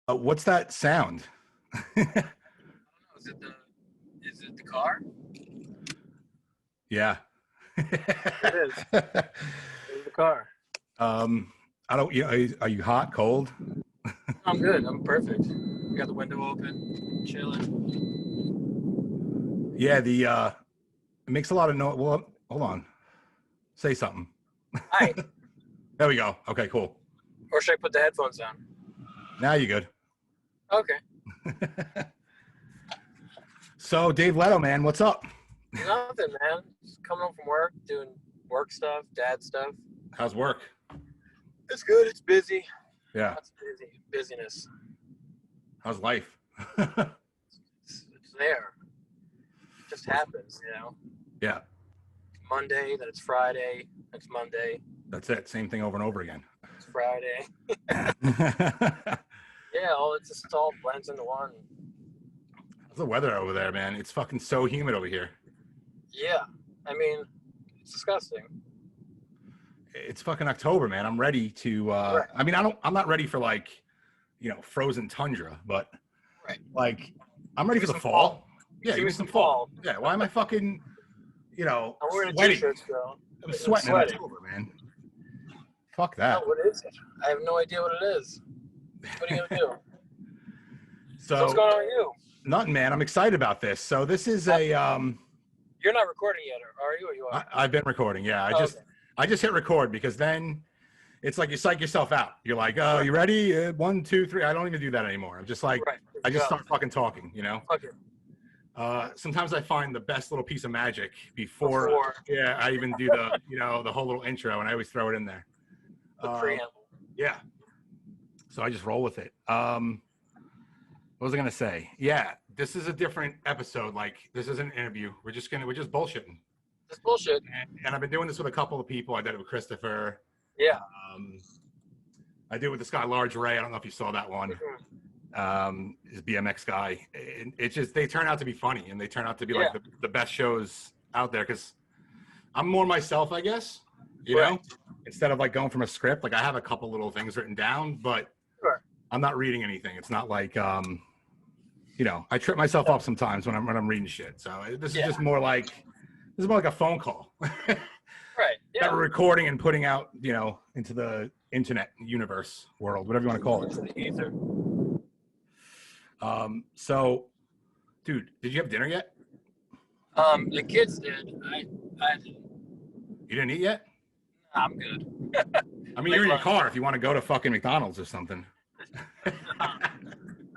What's that sound? Is it the car? Yeah. It is. It's the car. I don't. Are you hot, cold? I'm good. I'm perfect. Got the window open, chilling. Yeah. It makes a lot of noise. Well, hold on. Say something. Hi. There we go. Okay, cool. Or should I put the headphones on? Now you're good. Okay. So, Dave Leto, man, what's up? Nothing, man. Just coming home from work, doing work stuff, dad stuff. How's work? It's good. It's busy. Yeah. Lots of busyness. How's life? It's there. It just happens, Yeah. Monday, then it's Friday. Next Monday. That's it. Same thing over and over again. It's Friday. Yeah, it just all blends into one. How's the weather over there, man? It's fucking so humid over here. Yeah. I mean, it's disgusting. It's fucking October, man. I'm ready to Right. I mean, I'm not ready for like, frozen tundra, but Right. like I'm ready Give for me the some fall. fall. Yeah, Give give me me some some fall. fall. Yeah, why am I fucking, I'm wearing a sweating? t-shirt still. I'm sweating in October, man. Fuck that. Oh, what is it? I have no idea what it is. What are you gonna do? So What's going on with you? nothing, man. I'm excited about this. So this is a You're not recording yet, are you? Or you are? I've been recording. Yeah, Okay. I just hit record because then it's like you psych yourself out. You're like, oh, you ready? 1, 2, 3. I don't even do that anymore. I'm just like, Right. I just start fucking talking, Okay. Sometimes I find the best little piece of magic before yeah, I even do the, the whole little intro, and I always throw it in there. The preamble. Yeah. So I just roll with it. What was I going to say? Yeah, this is a different episode. Like, this is an interview. We're just bullshitting. It's bullshit. And I've been doing this with a couple of people. I did it with Christopher. Yeah. I did it with this guy, Large Ray. I don't know if you saw that one. His BMX guy. It's just, they turn out to be funny, and they turn out to be like the best shows out there, because I'm more myself, I guess, you know, instead of like going from a script. Like, I have a couple little things written down, but I'm not reading anything. It's not like, I trip myself up sometimes when I'm reading shit. So this is just more like, a phone call. Right. Yeah. That we're recording and putting out, into the internet universe world, whatever you want to call it. Ether. So, dude, did you have dinner yet? The kids did. I didn't. You didn't eat yet? I'm good. I mean, you're in your car if you want to go to fucking McDonald's or something. I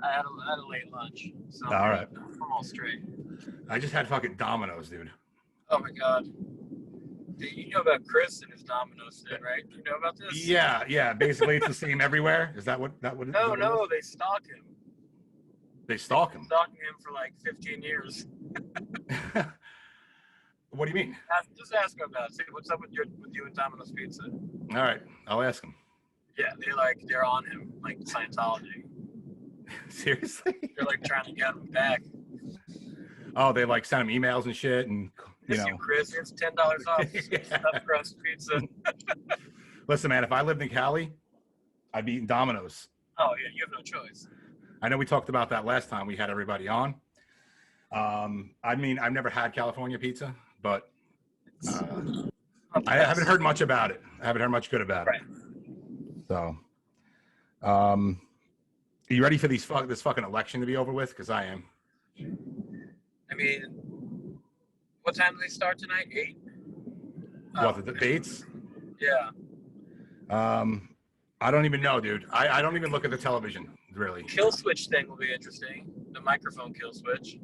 had a late lunch. So All right. I'm all straight. I just had fucking Domino's, dude. Oh my God. You know about Chris and his Domino's thing, right? You know about this? Yeah. Basically, it's the same everywhere. Is that what? No, they stalk him. They stalk him. Stalking him for like 15 years. What do you mean? Just ask him about it. Say, what's up with you and Domino's Pizza? All right, I'll ask him. Yeah, they're on him, like Scientology. Seriously? They're like trying to get him back. Oh, they like send him emails and shit, and you Chris, it's $10 off stuffed crust pizza. Listen, man, if I lived in Cali, I'd be eating Domino's. Oh yeah, you have no choice. I know we talked about that last time we had everybody on. I mean, I've never had California pizza, but I haven't heard much about it. I haven't heard much good about it. So, are you ready for this fucking election to be over with? Because I am. I mean, what time do they start tonight? 8? What, the debates? Yeah. I don't even know, dude. I don't even look at the television, really. Kill switch thing will be interesting. The microphone kill switch.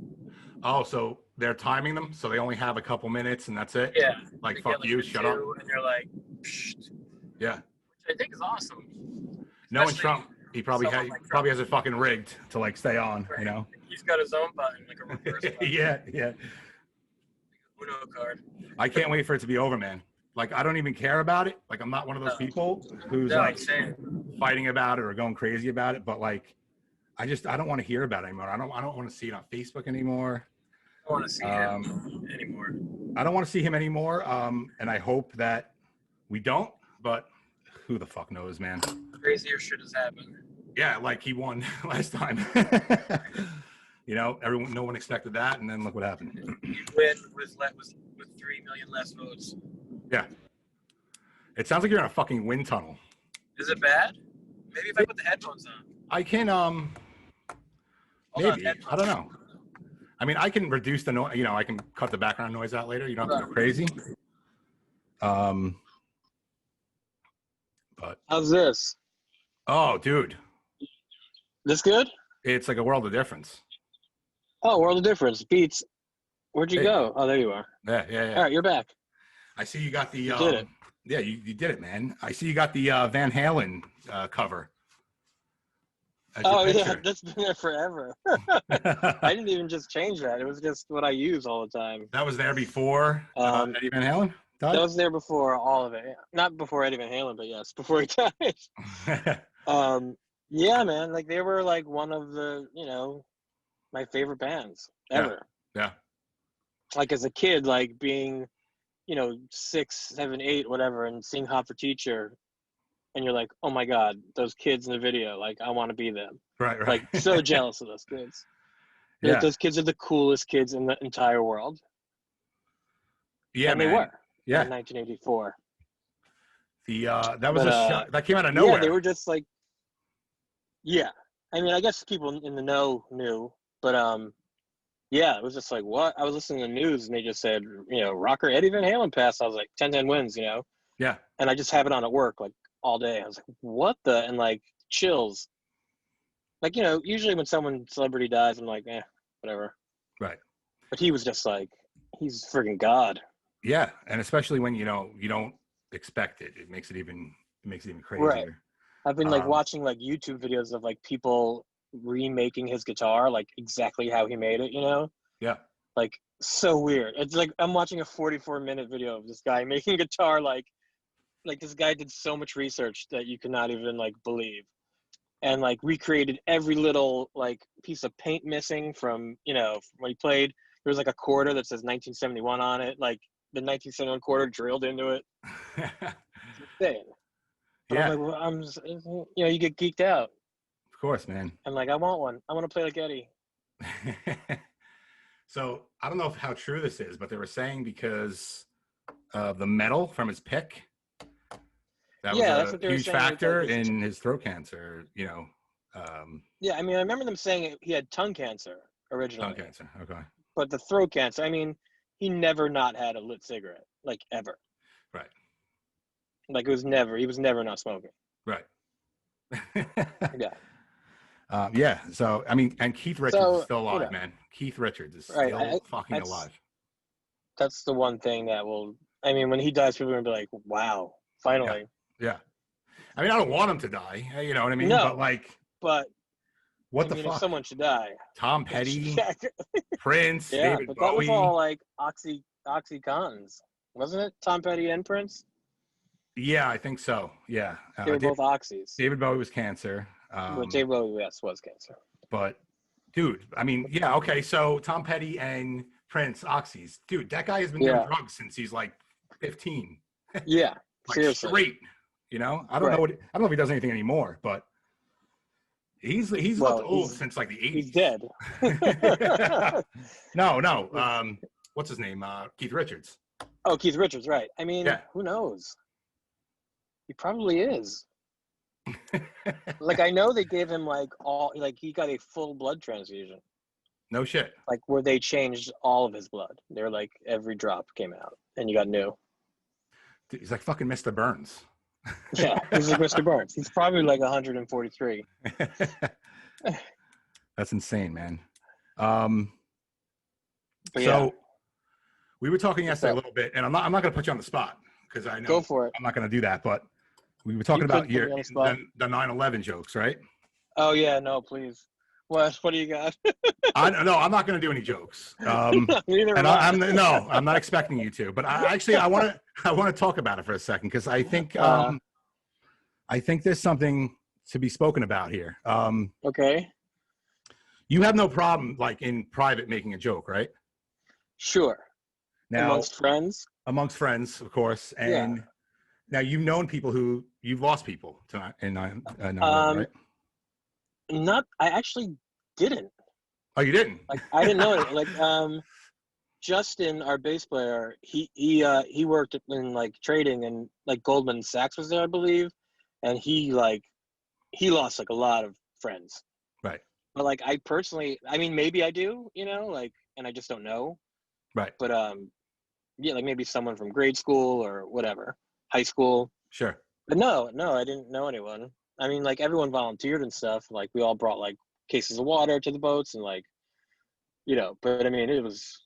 Oh, so they're timing them, so they only have a couple minutes and that's it? Yeah. Like, fuck you, shut up. And you're like, psht. Yeah. Which I think is awesome. Knowing Trump, he probably has it fucking rigged to like stay on, you know? He's got his own button, like a reverse button. Yeah. Uno card. I can't wait for it to be over, man. Like, I don't even care about it. Like, I'm not one of those people who's fighting about it or going crazy about it. But like, I don't want to hear about it anymore. I don't want to see it on Facebook anymore. I don't want to see him anymore. I don't want to see him anymore. And I hope that we don't. But who the fuck knows, man? Crazier shit has happened. Yeah, like he won last time. No one expected that, and then look what happened. You win with 3 million less votes. Yeah. It sounds like you're in a fucking wind tunnel. Is it bad? Maybe if I put the headphones on. I can maybe. I don't know. I mean, I can reduce the noise. I can cut the background noise out later. You don't have to go crazy. But how's this? Oh, dude, This good? it's like a world of difference. Oh, world of difference. Beats. Where'd you go? Oh, there you are. Yeah. All right, you're back. I see you got the. You did it. Yeah, you did it, man. I see you got the Van Halen cover. Oh yeah, that's been there forever. I didn't even just change that. It was just what I use all the time. That was there before Eddie Van Halen died? That was there before all of it. Not before Eddie Van Halen, but yes, before he died. Yeah, man. Like they were like one of the, my favorite bands ever. Yeah. Like as a kid, like being, 6, 7, 8, whatever, and seeing Hot for Teacher. And you're like, oh my God, those kids in the video, like I want to be them. Right. Like so jealous of those kids. Yeah. Like, those kids are the coolest kids in the entire world. Yeah, and man. they were. Yeah. In 1984. That was a shot that came out of nowhere. Yeah, they were just like, yeah. I mean, I guess people in the know knew, but yeah, it was just like, what? I was listening to the news and they just said, rocker Eddie Van Halen passed. I was like, 10-10 wins, Yeah. And I just have it on at work like all day. I was like, what the? And like chills. Like, usually when celebrity dies, I'm like, whatever. Right. But he was just like, he's friggin' God. Yeah, and especially when you don't expect it, it makes it even crazier. Right. I've been like watching like YouTube videos of like people remaking his guitar like exactly how he made it, Yeah. Like so weird. It's like I'm watching a 44-minute video of this guy making guitar like this guy did so much research that you cannot even like believe. And like recreated every little like piece of paint missing from, from when he played. There was like a quarter that says 1971 on it, like the 1971 quarter drilled into it. It's insane. But Yeah. I'm like, I'm just, you get geeked out. Of course, man. I'm like, I want one. I want to play like Eddie. So I don't know how true this is, but they were saying because of the metal from his pick, that was a huge factor in his throat cancer. Yeah, I mean, I remember them saying he had tongue cancer originally. Tongue cancer, okay. But the throat cancer, I mean, he never not had a lit cigarette, like ever. Right. Like he was never not smoking. Right. Yeah. Yeah. So I mean, and Keith Richards is still alive, man. Keith Richards is still fucking alive. That's the one thing that will. I mean, when he dies, people are gonna be like, "Wow, finally." Yeah. I mean, I don't want him to die. You know what I mean? No. But like, what the fuck? If someone should die, Tom Petty, Prince, David but Bowie. that was all like OxyContins, wasn't it? Tom Petty and Prince. Yeah, I think so. Yeah, they were both oxys. David Bowie was cancer. Well, David Bowie, yes, was cancer. But, dude, I mean, yeah, okay. So Tom Petty and Prince, oxys, dude. That guy has been doing drugs since he's like 15. Yeah, like seriously. Straight. I don't know if he does anything anymore, but he's looked old since like the 80s. He's dead. No. What's his name? Keith Richards. Oh, Keith Richards, right. I mean, who knows? He probably is. Like, I know they gave him he got a full blood transfusion. No shit. Like, where they changed all of his blood. They were like, every drop came out and you got new. Dude, he's like fucking Mr. Burns. Yeah, he's like Mr. Burns. He's probably like 143. That's insane, man. We were talking yesterday a little bit, and I'm not going to put you on the spot because I know Go for it. I'm not going to do that, but we were talking about the 9/11 jokes, right? Oh yeah, no, please. What do you got? I'm not going to do any jokes. Neither and I'm not expecting you to, but I want to talk about it for a second because I think there's something to be spoken about here. Okay. You have no problem like in private making a joke, right? Sure. Now, amongst friends, of course, and now you've known people you've lost people in 9/11, right? I actually didn't. Oh, you didn't? Like, I didn't know it. Like, Justin, our bass player, he worked in like trading, and like Goldman Sachs was there, I believe, and he lost like a lot of friends. Right. But like, I personally, I mean, maybe I do, like, and I just don't know. Right. But yeah, like maybe someone from grade school or whatever, high school. Sure. But no, I didn't know anyone. I mean, like, everyone volunteered and stuff. Like, we all brought like cases of water to the boats, and like, But I mean, it was.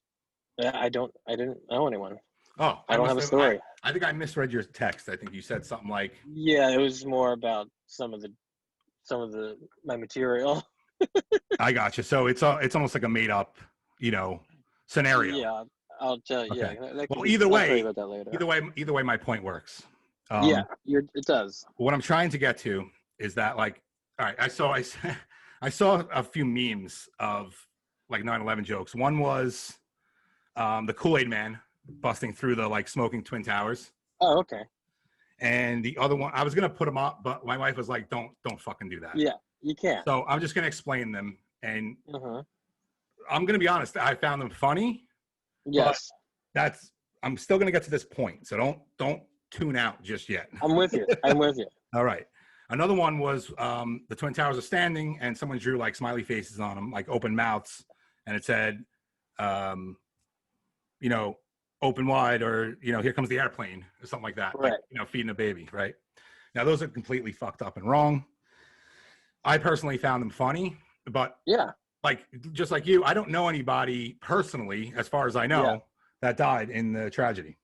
I didn't know anyone. Oh, I don't have a story. I think I misread your text. I think you said something like. Yeah, it was more about some of my material. I got you. So it's almost like a made up, scenario. Yeah, I'll tell you. Okay. Yeah. Well, either I'll tell you way, about that later. either way, my point works. Yeah, it does. What I'm trying to get to is that, like, all right, I saw a few memes of like 9/11 jokes. One was the Kool-Aid Man busting through the like smoking Twin Towers. Oh, okay. And the other one, I was gonna put them up, but my wife was like, "Don't fucking do that." Yeah, you can't. So I'm just gonna explain them, and I'm gonna be honest. I found them funny. Yes. I'm still gonna get to this point, so don't tune out just yet. I'm with you. All right. Another one was the Twin Towers are standing, and someone drew like smiley faces on them, like open mouths, and it said, open wide, or here comes the airplane, or something like that. Right. Like, feeding a baby. Right. Now those are completely fucked up and wrong. I personally found them funny, but yeah, like just like you, I don't know anybody personally, as far as I know, that died in the tragedy.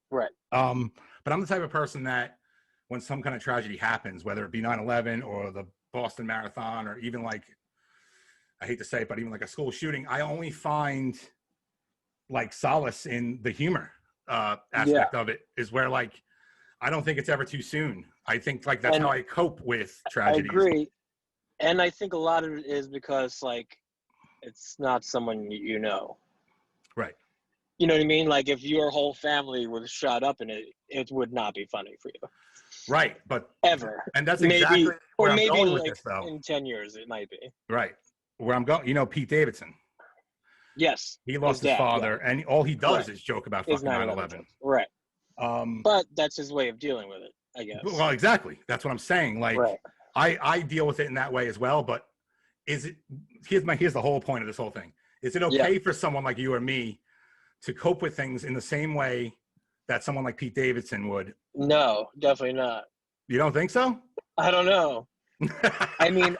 Right. But I'm the type of person that when some kind of tragedy happens, whether it be 9/11 or the Boston Marathon, or even like, I hate to say it, but even like a school shooting, I only find like solace in the humor aspect of it, is where like, I don't think it's ever too soon. I think like that's how I cope with tragedies. I agree. And I think a lot of it is because like, it's not someone you know. Right. You know what I mean? Like, if your whole family was shot up in it, it would not be funny for you. Right, but ever. And that's exactly where I'm going with like this, though. In 10 years, it might be. Right. Where I'm going, Pete Davidson. Yes. He lost his father, and all he does is joke about fucking 9/11. Right. But that's his way of dealing with it, I guess. Well, exactly. That's what I'm saying. Like, I deal with it in that way as well. But here's the whole point of this whole thing. Is it okay for someone like you or me to cope with things in the same way that someone like Pete Davidson would? No, definitely not. You don't think so? I don't know. I mean,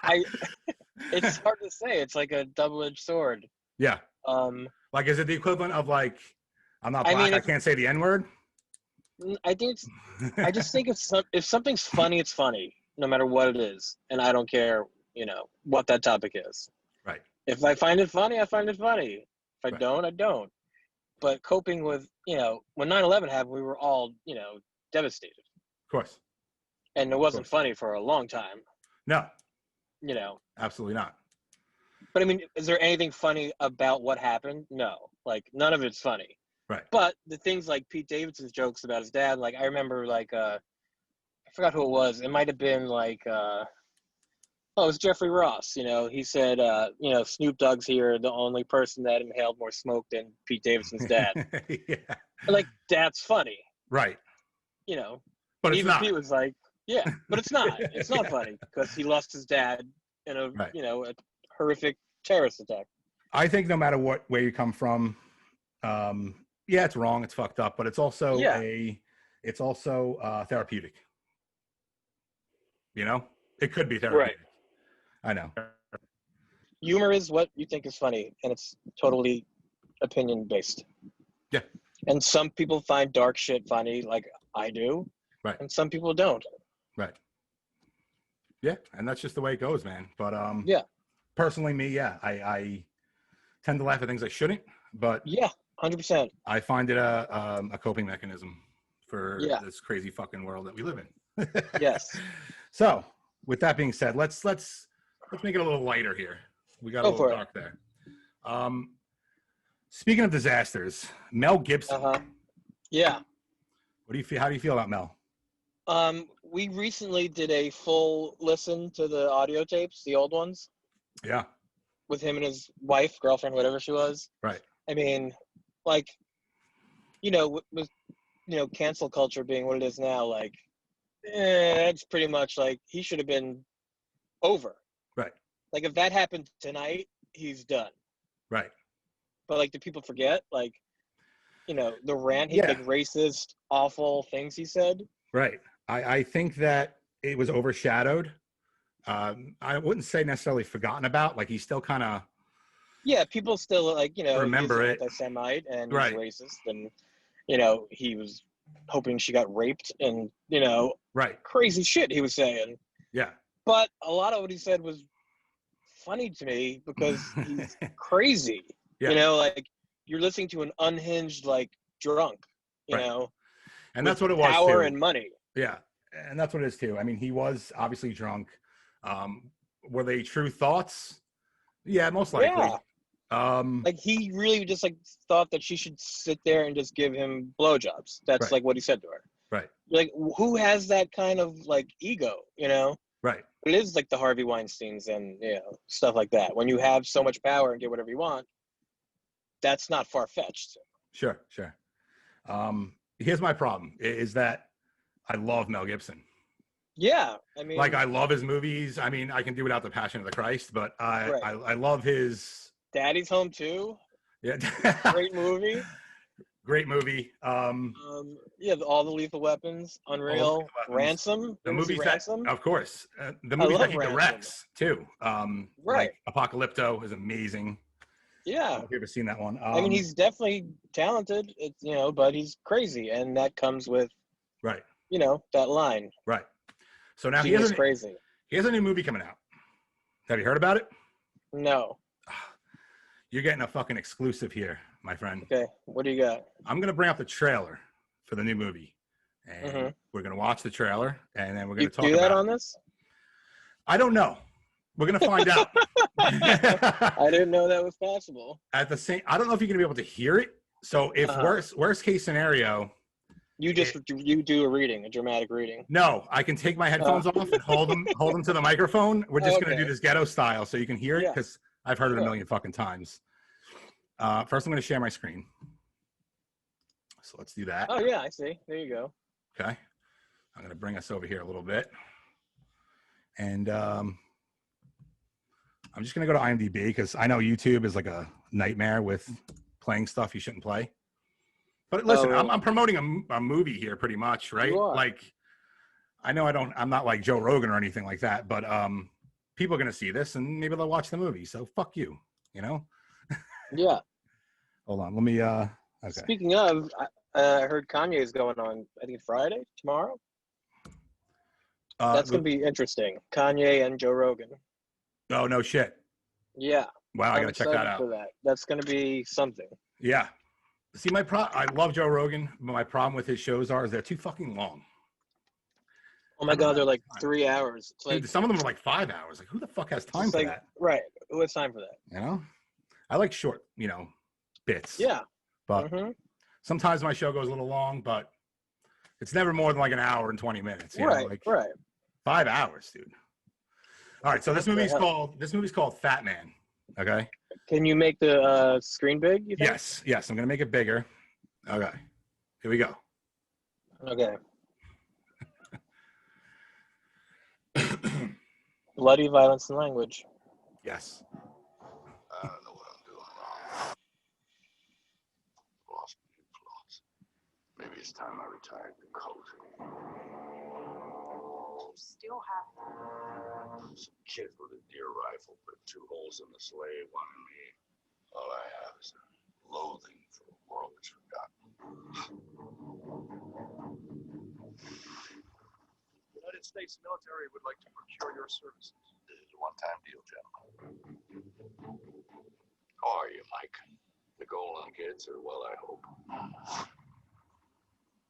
it's hard to say. It's like a double-edged sword. Yeah. Like, is it the equivalent of like, I'm not black, I can't say the N-word? I just think if something's funny, it's funny, no matter what it is. And I don't care, what that topic is. Right. If I find it funny, I find it funny. If I don't, I don't. But coping with, when 9/11 happened, we were all, devastated. Of course. And it wasn't funny for a long time. No. Absolutely not. But I mean, is there anything funny about what happened? No. Like, none of it's funny. Right. But the things like Pete Davidson's jokes about his dad, like, I remember, like, I forgot who it was. It might have been, like, it was Jeffrey Ross. He said, Snoop Dogg's here, the only person that inhaled more smoke than Pete Davidson's dad. Yeah. Like, that's funny. Right. But even Pete was like, yeah, but it's not. It's not funny because he lost his dad in a, a horrific terrorist attack. I think no matter where you come from, it's wrong, it's fucked up, but it's also therapeutic. It could be therapeutic. Right. I know. Humor is what you think is funny, and it's totally opinion based. Yeah. And some people find dark shit funny, like I do. Right. And some people don't. Right. Yeah, and that's just the way it goes, man. But personally, me, I tend to laugh at things I shouldn't, but 100%. I find it a coping mechanism for this crazy fucking world that we live in. Yes. So, with that being said, let's make it a little lighter here. We got a little dark there. Speaking of disasters, Mel Gibson. Yeah. What do you feel? How do you feel about Mel? we recently did a full listen to the audio tapes, the old ones, Yeah. with him and his wife, girlfriend, whatever she was. Right. I mean, like, with cancel culture being what it is now, like, it's pretty much like he should have been over. Right. Like, if that happened tonight, he's done. Right. But, like, do people forget? Like, the rant, Yeah. like, racist, awful things he said. Right. I think that it was overshadowed. I wouldn't say necessarily forgotten about. Like, he's still kind of. Yeah, people still, like, Remember he's it. anti-Semite and he's Right. racist. And, he was hoping she got raped and, Right. crazy shit he was saying. Yeah. But a lot of what he said was funny to me because he's crazy. Yeah. Like, you're listening to an unhinged, like, drunk, Right. And with that's what it was power too. and money. Yeah. And that's what it is too. I mean, he was obviously drunk. Were they true thoughts? Yeah, most likely. Yeah. Like, he really just, like, thought that she should sit there and just give him blowjobs. That's Right. like what he said to her. Right. Like, who has that kind of, like, ego, Right. It is like the Harvey Weinsteins and, stuff like that. When you have so much power and get whatever you want, that's not far-fetched. Sure. Here's my problem is that I love Mel Gibson. Yeah. I mean, Like, I love his movies. I mean, I can do without The Passion of the Christ, but I love his. Daddy's Home too. Yeah. Great movie. Great movie. Yeah, all the Lethal Weapons, Unreal, Ransom. The movies Ransom? of course, the movies that he Ransom. directs too. Right. Like Apocalypto is amazing. I Yeah. don't know if you've ever seen that one. I mean, he's definitely talented. It's but he's crazy, and that comes with right. That line. Right. So now he Genius has crazy. He has a new movie coming out. Have you heard about it? No. You're getting a fucking exclusive here, my friend. Okay. What do you got? I'm gonna bring up the trailer for the new movie, and we're gonna watch the trailer, and then we're gonna talk about it. Do that about on this? I don't know. We're gonna find out. I didn't know that was possible. I don't know if you're gonna be able to hear it. So if worst case scenario, you do a reading, a dramatic reading. No, I can take my headphones off and hold them to the microphone. We're just gonna do this ghetto style so you can hear it because I've heard it a million fucking times. First, I'm gonna share my screen. So let's do that. Oh yeah, I see. There you go. Okay, I'm gonna bring us over here a little bit, and I'm just gonna go to IMDb because I know YouTube is like a nightmare with playing stuff you shouldn't play. But listen, I'm promoting a movie here pretty much, right? Like, I know I'm not like Joe Rogan or anything like that, but people are gonna see this and maybe they'll watch the movie. So fuck you, Yeah. Hold on, let me. Okay. Speaking of, I heard Kanye's going on. I think Friday, tomorrow. That's gonna be interesting. Kanye and Joe Rogan. Oh no shit. Yeah. Wow, I gotta check that out. For that. That's gonna be something. Yeah. See, I love Joe Rogan, but my problem with his shows is they're too fucking long. Oh my God, they're like 3 hours. It's like, dude, some of them are like 5 hours. Like, who the fuck has time for that? Right. Who has time for that? I like short, bits. Yeah. But sometimes my show goes a little long, but it's never more than like an hour and 20 minutes. Right. 5 hours, dude. All right, so this movie's called Fat Man. Okay. Can you make the screen big? You think? Yes, I'm gonna make it bigger. Okay, here we go. Okay. Bloody violence and language. Yes. I don't know what I'm doing wrong. Lost my influence. Maybe it's time I retired the coat. You still have Some kid with a deer rifle put 2 holes in the sleigh, wanted me. All I have is a loathing for a world that's forgotten. The United States military would like to procure your services. This is a one-time deal, gentlemen. How are you, Mike? The Golan kids are well, I hope.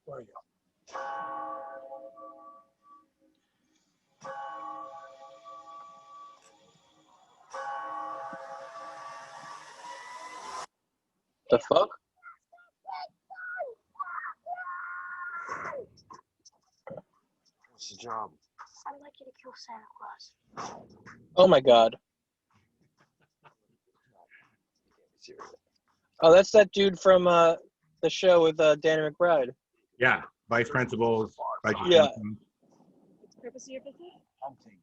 Where are you? The fuck? This is job? I'd like you to kill Santa Claus. Oh my God. Oh, that's that dude from the show with Danny McBride. Yeah, vice principals. Yeah. What's the purpose of your visit? Hunting.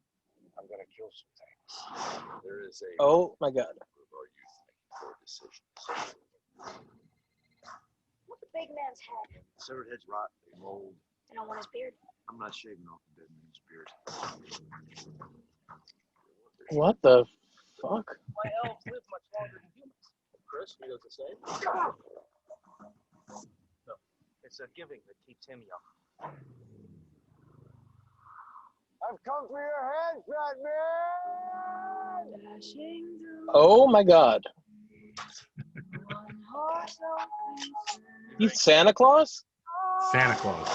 I'm gonna kill some things. There is a Oh my God. of our youth making poor decisions. What's the big man's head? Severed heads rot, they mold. I don't want his beard. I'm not shaving off the dead man's beard. What the fuck? Why elves live much longer than humans? Chris, he does the same. No, it's a giving that keeps him young. I've come for your headshot, man! Dashing through Oh my God. one horse open He's Santa Claus? Santa Claus.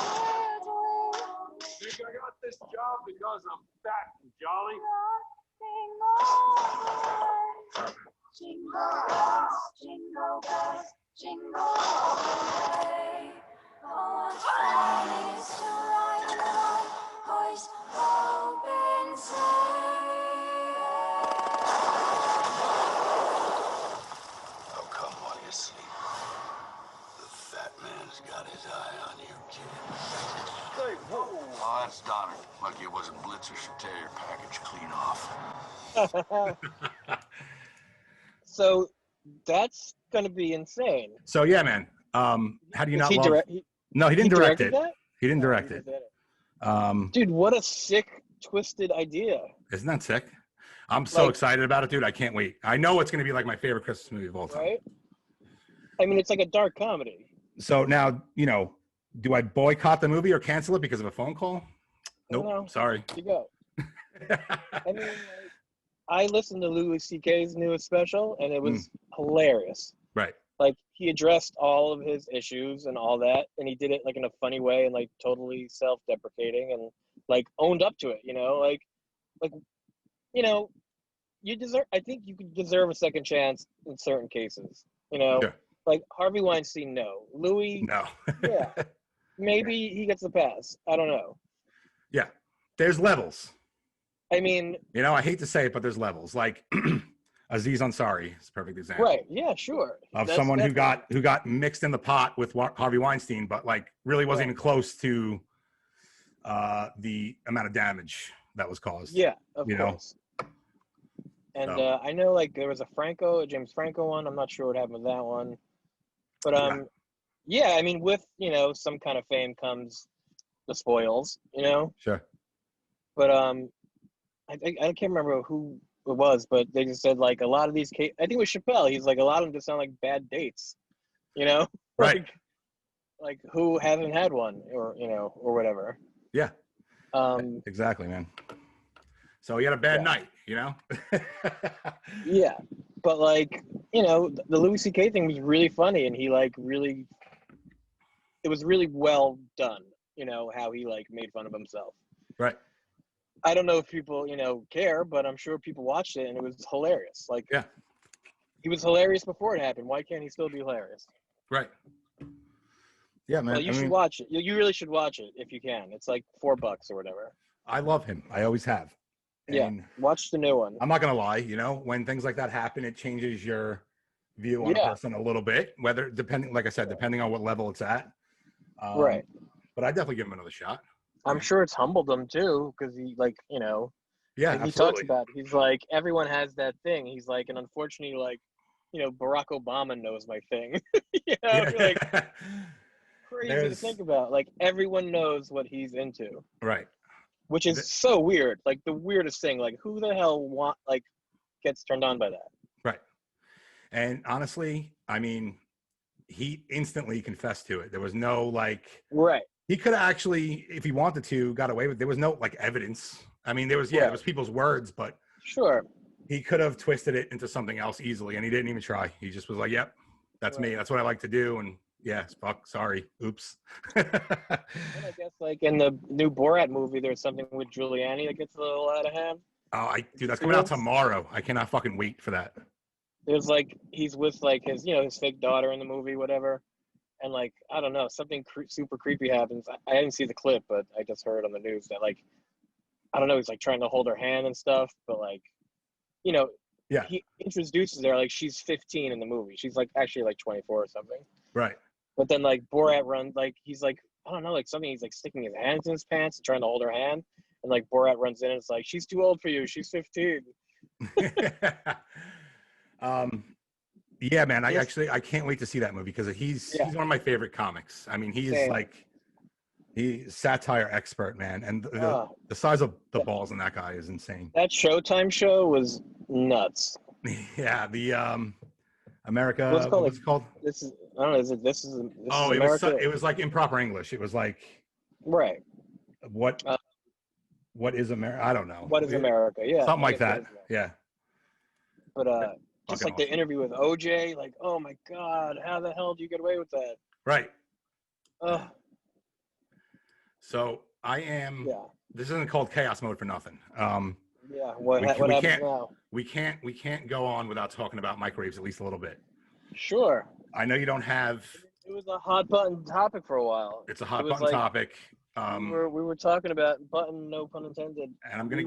Think I got this job because I'm fat and jolly? Jingle bells, jingle bells, jingle all the way. Oh, what fun it is to ride in a one-horse open sleigh. Oh, come while you sleep. The fat man's got his eye on you, kid. Hey, whoa! Oh, that's Donner. Lucky it wasn't Blitzer. Should tear your package clean off. So that's gonna be insane. So yeah, man. How do you Does not he love? direct? No, he didn't he direct directed it. that? He didn't Oh, direct he it. did it. Um, Dude, what a sick, twisted idea. isn't that sick? I'm so Like- excited about it, dude. I can't wait. I know it's gonna be like my favorite Christmas movie of all time. Right? I mean, it's like a dark comedy. So now, do I boycott the movie or cancel it because of a phone call? Nope. No. Sorry. You go. I mean, like, I listened to Louis C.K.'s newest special, and it was hilarious. Right. Like, he addressed all of his issues and all that, and he did it like in a funny way and like totally self-deprecating and like owned up to it. You deserve. I think you could deserve a second chance in certain cases. Sure. Like Harvey Weinstein, no. Louis, No. yeah, maybe he gets the pass. I don't know. Yeah. There's levels. I mean, I hate to say it, but there's levels. Like Aziz Ansari is a perfect example. right? Yeah, sure. Of That's someone who definitely- got mixed in the pot with Harvey Weinstein, but like really wasn't Right. even close to the amount of damage that was caused. Yeah, of you know? course. And So. I know like there was a James Franco one. I'm not sure what happened with that one. But yeah, I mean with, some kind of fame comes the spoils, Sure. But I can't remember who it was, but they just said like a lot of these I think it was Chappelle. He's like a lot of them just sound like bad dates, Right. like who hasn't had one or whatever. Yeah. Exactly, man. So he had a bad night, Yeah, but like the Louis C.K. thing was really funny, and he like really, it was really well done. How he like made fun of himself. Right. I don't know if people care, but I'm sure people watched it, and it was hilarious. Like, Yeah. he was hilarious before it happened. Why can't he still be hilarious? Right. Yeah, man. Well, you should watch it. You really should watch it if you can. It's like $4 or whatever. I love him. I always have. Yeah. And Watch the new one. I'm not gonna lie, when things like that happen, it changes your view on a person a little bit. Whether depending on what level it's at. Right. But I definitely give him another shot. I'm sure it's humbled him too, because he Yeah, he talks absolutely. about. He's like, everyone has that thing. He's like, and unfortunately, like, Barack Obama knows my thing. Like crazy to think about. Like everyone knows what he's into. Right. Which is so weird. Like the weirdest thing. Like who the hell gets turned on by that? Right. And honestly, I mean, he instantly confessed to it. There was no Right. he could have actually, if he wanted to, got away with it. There was no evidence. I mean, there was Right. it was people's words, but Sure. he could have twisted it into something else easily, and he didn't even try. He just was like, "Yep, that's me. That's what I like to do." And fuck, sorry, oops. And I guess like in the new Borat movie, there's something with Giuliani that gets a little out of hand. Dude, that's coming out tomorrow. I cannot fucking wait for that. There's like he's with like his his fake daughter in the movie, whatever, and like I don't know, something super creepy happens. I didn't see the clip, but I just heard on the news that like I don't know, he's like trying to hold her hand and stuff, but like, you know, Yeah. he introduces her like she's 15 in the movie. She's like actually like 24 or something. Right. But then like Borat runs, like he's like, I don't know, like something, he's like sticking his hands in his pants and trying to hold her hand. And like Borat runs in and it's like, she's too old for you. She's 15. Yeah, man. I can't wait to see that movie because he's one of my favorite comics. I mean, he's he's satire expert, man. And the size of the balls in that guy is insane. That Showtime show was nuts. Yeah, the America. What's it called? This is, I don't know. This is America? It was like improper English. It was like right. What is America? I don't know. What is America? Yeah, something like that. Yeah. But just like the interview with OJ, like, oh my God, how the hell do you get away with that? Right. So I am. Yeah. This isn't called chaos mode for nothing. Yeah. What happens now? We can't go on without talking about microwaves at least a little bit. Sure. I know you don't have. It was a hot button topic for a while. It's a hot button topic. We were talking about button, no pun intended. And I'm gonna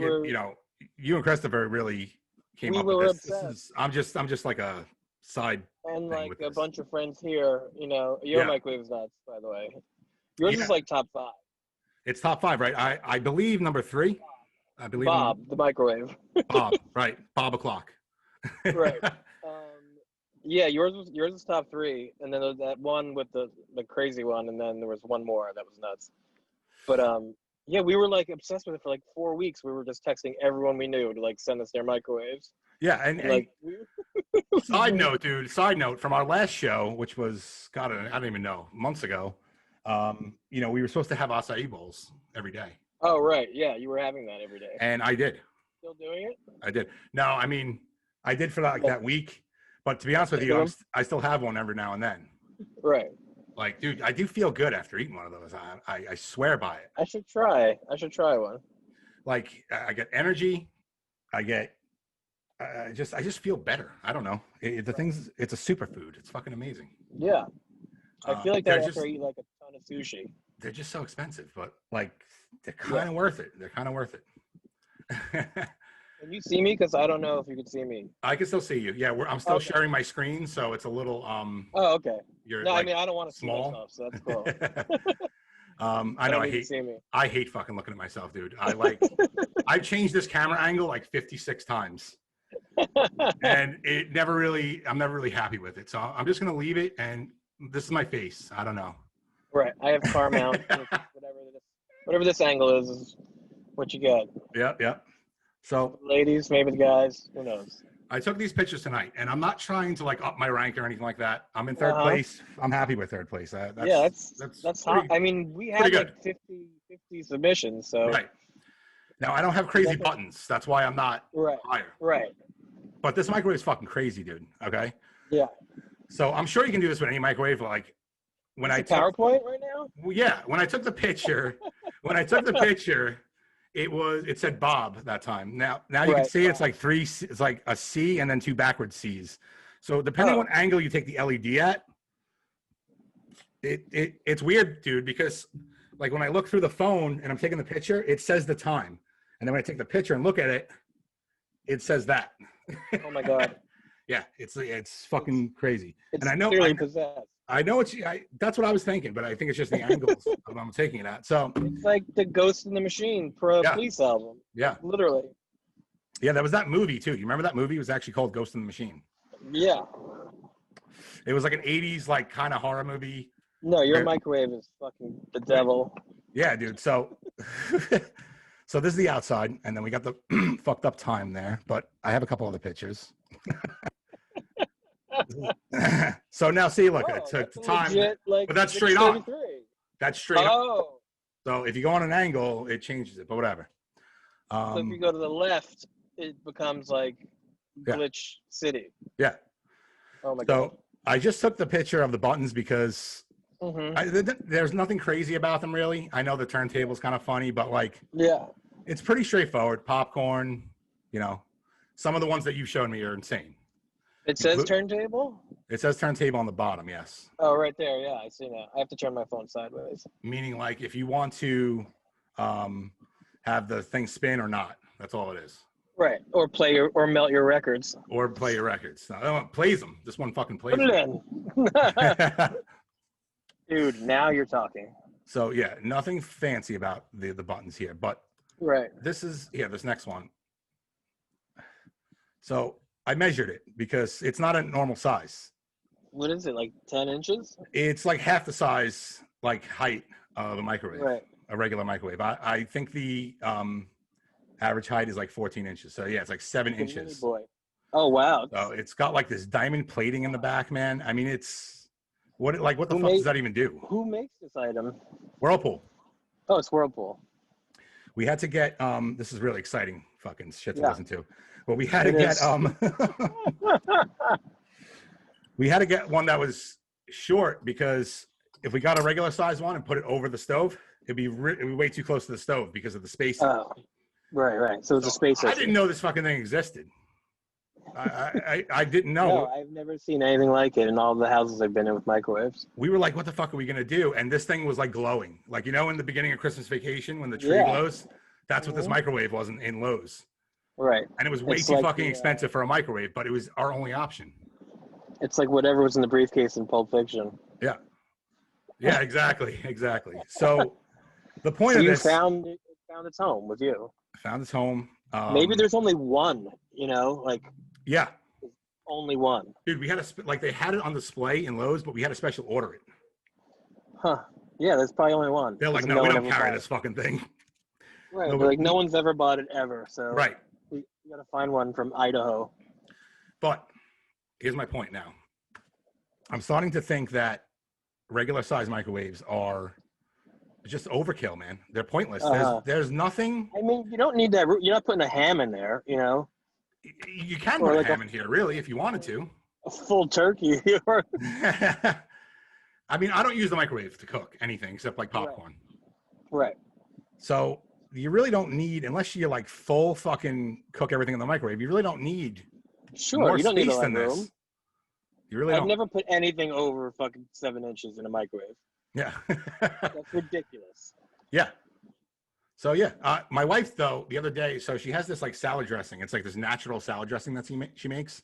you and Christopher really came up with this. I'm just like a side. And like a bunch of friends here, your microwave's nuts, by the way. Yours is like top 5. It's top 5, right? I believe number 3. I believe Bob, the microwave. Bob, right? Bob o'clock. Right. Yeah, yours was top 3, and then there was that one with the crazy one, and then there was one more that was nuts. But yeah, we were like obsessed with it for like 4 weeks. We were just texting everyone we knew to like send us their microwaves. Yeah, and like side note from our last show, which was I don't even know, months ago. We were supposed to have acai bowls every day. Oh right, yeah, you were having that every day. And I did. Still doing it? I did. No, I mean, I did for like that week. But to be honest with you, I still have one every now and then. Right. Like, dude, I do feel good after eating one of those. I swear by it. I should try one. Like, I get energy. I just feel better. I don't know. It's a superfood. It's fucking amazing. Yeah. I feel like that after I eat like a ton of sushi. They're just so expensive, but like they're kind of worth it. They're kind of worth it. Can you see me? Because I don't know if you can see me. I can still see you. Yeah, I'm still sharing my screen, so it's a little Oh, okay. No, I mean I don't want to see myself, so that's cool. I know I hate fucking looking at myself, dude. I've changed this camera angle like 56 times. And I'm never really happy with it. So I'm just gonna leave it, and this is my face. I don't know. Right. I have car mount. Whatever this angle is what you get. Yeah. So ladies, maybe the guys, who knows? I took these pictures tonight, and I'm not trying to like up my rank or anything like that. I'm in third place. I'm happy with third place. That's hot. I mean, we had like 50 submissions, so right. Now I don't have crazy buttons. That's why I'm not higher. Right. But this microwave is fucking crazy, dude. Okay. Yeah. So I'm sure you can do this with any microwave. Like when I took PowerPoint right now. Well, yeah. When I took the picture, it said Bob that time. Now you can see it's like 3. It's like a C and then 2 backward C's. So depending on what angle you take the LED at, it's weird, dude. Because like when I look through the phone and I'm taking the picture, it says the time, and then when I take the picture and look at it, it says that. Oh my god. Yeah, it's fucking crazy. It's and I know possessed. I know that's what I was thinking, but I think it's just the angles I'm taking it at. So it's like the Ghost in the Machine Police album. Yeah. Literally. Yeah, that was that movie too. You remember that movie? It was actually called Ghost in the Machine. Yeah. It was like an 80s like kind of horror movie. No, your microwave is fucking the devil. Yeah, dude. So so this is the outside, and then we got the fucked up time there, but I have a couple other pictures. So now see, look, it took the time, legit, but that's straight on. That's straight on. So if you go on an angle, it changes it, but whatever. So if you go to the left, it becomes like Glitch City. Yeah. Oh my god. So I just took the picture of the buttons because there's nothing crazy about them really. I know the turntable's kind of funny, but like, it's pretty straightforward. Popcorn, some of the ones that you showed me are insane. It says turntable? It says turntable on the bottom, yes. Oh, right there. Yeah, I see now. I have to turn my phone sideways. Meaning like if you want to have have the thing spin or not. That's all it is. Right. Or melt your records. Or play your records. No, it plays them. This one fucking plays Put it them. in. Dude, now you're talking. So yeah, nothing fancy about the buttons here, but Right. this next one. So I measured it because it's not a normal size. What is it, like 10 inches? It's like half the size, like height of a microwave, Right. a regular microwave. I think the average height is like 14 inches. So yeah, it's like 7 Like a mini inches. boy. Oh, wow. So it's got like this diamond plating in the back, man. I mean, it's what the Who fuck made- does that even do? Who makes this item? Whirlpool. Oh, it's Whirlpool. We had to get this is really exciting fucking shit to Yeah. listen to. But we had to It get is. we had to get one that was short because if we got a regular size one and put it over the stove, it'd be way too close to the stove because of the space. Oh, right. So it's a space I issue. didn't know this fucking thing existed. I didn't know. No, I've never seen anything like it in all the houses I've been in with microwaves. We were like, what the fuck are we gonna do? And this thing was like glowing. Like, you know, in the beginning of Christmas Vacation when the tree Yeah. glows, that's what this Mhm. microwave was in Lowe's. Right. And it was way It's too like fucking the, expensive for a microwave, but it was our only option. It's like whatever was in the briefcase in Pulp Fiction. Yeah, exactly. So the point So of you this found its home with you. found its home. Maybe there's only one, like yeah, only one. dude. We had they had it on display in Lowe's, but we had to special order it. Huh. Yeah, there's probably only one. They're like, 'Cause no, we one don't ever carry bought this fucking thing. it. Right. No, They're like, but- no one's ever bought it ever. So Right. we got to find one from Idaho. But here's my point now. I'm starting to think that regular size microwaves are just overkill, man. They're pointless. Uh-huh. There's nothing. I mean, you don't need that. You're not putting a ham in there, You can Or put like a a- ham in here, really, if you wanted to. a full turkey. Or I mean, I don't use the microwave to cook anything except like popcorn. right. So you really don't need, unless you like full fucking cook everything in the microwave, you really don't need Sure. more You don't need space a lot than of this. room. You really I've don't. never put anything over fucking 7 inches in a microwave. Yeah. That's ridiculous. Yeah. So yeah, my wife though the other day, so she has this like salad dressing. It's like this natural salad dressing that she makes,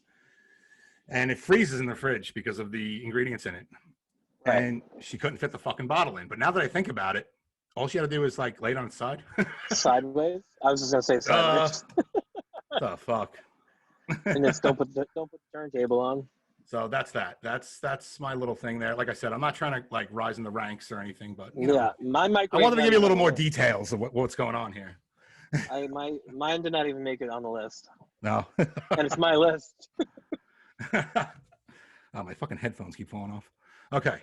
and it freezes in the fridge because of the ingredients in it. Right. And she couldn't fit the fucking bottle in. But now that I think about it, all she had to do is like lay it on its side. Sideways. I was just gonna say sideways. The fuck. And just don't put the turntable on. So that's that. That's my little thing there. Like I said, I'm not trying to like rise in the ranks or anything, but you know, Yeah, my I microwave. wanted to give you a little more did. details of what's going on here. Mine did not even make it on the list, No. and it's my list. Oh, my fucking headphones keep falling off. Okay.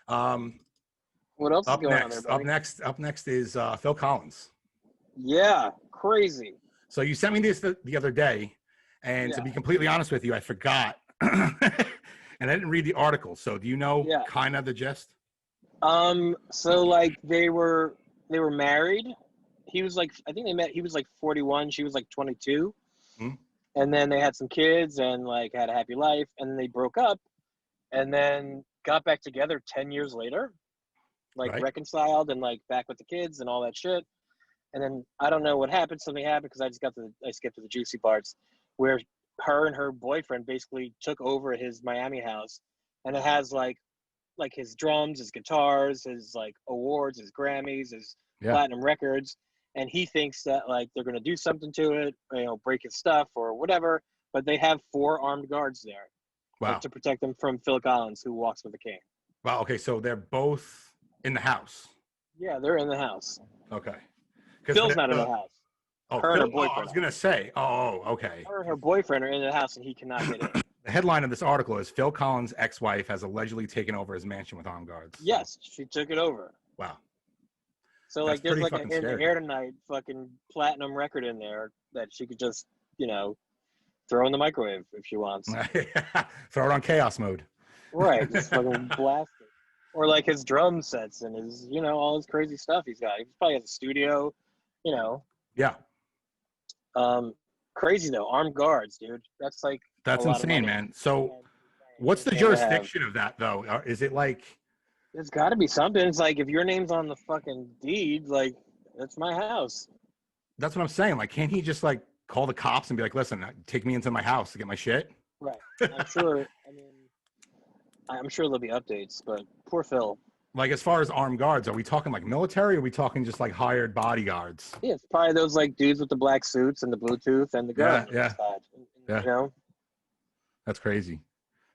What else is going on there, buddy? Up next is Phil Collins. Yeah, crazy. So you sent me this the other day, and to Yeah. be completely honest with you, I forgot, and I didn't read the article. So do you know Yeah. kind of the gist? So like they were married. He was like, I think they met. He was like 41. She was like 22. Hmm. And then they had some kids and like had a happy life. And then they broke up, and then got back together 10 years later, like Right. reconciled and like back with the kids and all that shit. And then I don't know what happened. Something happened because I skipped to the juicy parts where her and her boyfriend basically took over his Miami house, and it has like his drums, his guitars, his like awards, his Grammys, his Yeah. platinum records, and he thinks that like they're gonna do something to it, break his stuff or whatever. But they have 4 armed guards there Wow. to protect them from Phil Collins, who walks with the king. Wow. Okay. So they're both in the house. Yeah, they're in the house. Okay. Phil's not in the house. Oh, her and her Phil, I boyfriend was gonna say. Oh, okay. Her and her boyfriend are in the house, and he cannot get in. The headline of this article is Phil Collins' ex-wife has allegedly taken over his mansion with armed guards. Yes, she took it over. Wow. So That's like there's pretty like fucking an In the scary. Air Tonight fucking platinum record in there that she could just, throw in the microwave if she wants. Throw it on chaos mode. Right, just fucking blast it. Or like his drum sets and his, all his crazy stuff he's got. He probably has a studio, Yeah. Crazy though, armed guards, dude. That's like That's a lot of insane, money. man. So what's the Yeah, they have- jurisdiction of that though? Is it like, There's got to be something. It's like if your name's on the fucking deed, like that's my house. That's what I'm saying. Like, can't he just like call the cops and be like, listen, take me into my house to get my shit? Right. I'm sure. I mean, I'm sure there'll be updates, but poor Phil. Like, as far as armed guards, are we talking like military? Or are we talking just like hired bodyguards? Yeah, it's probably those like dudes with the black suits and the Bluetooth and the gun. Yeah. You know? That's crazy.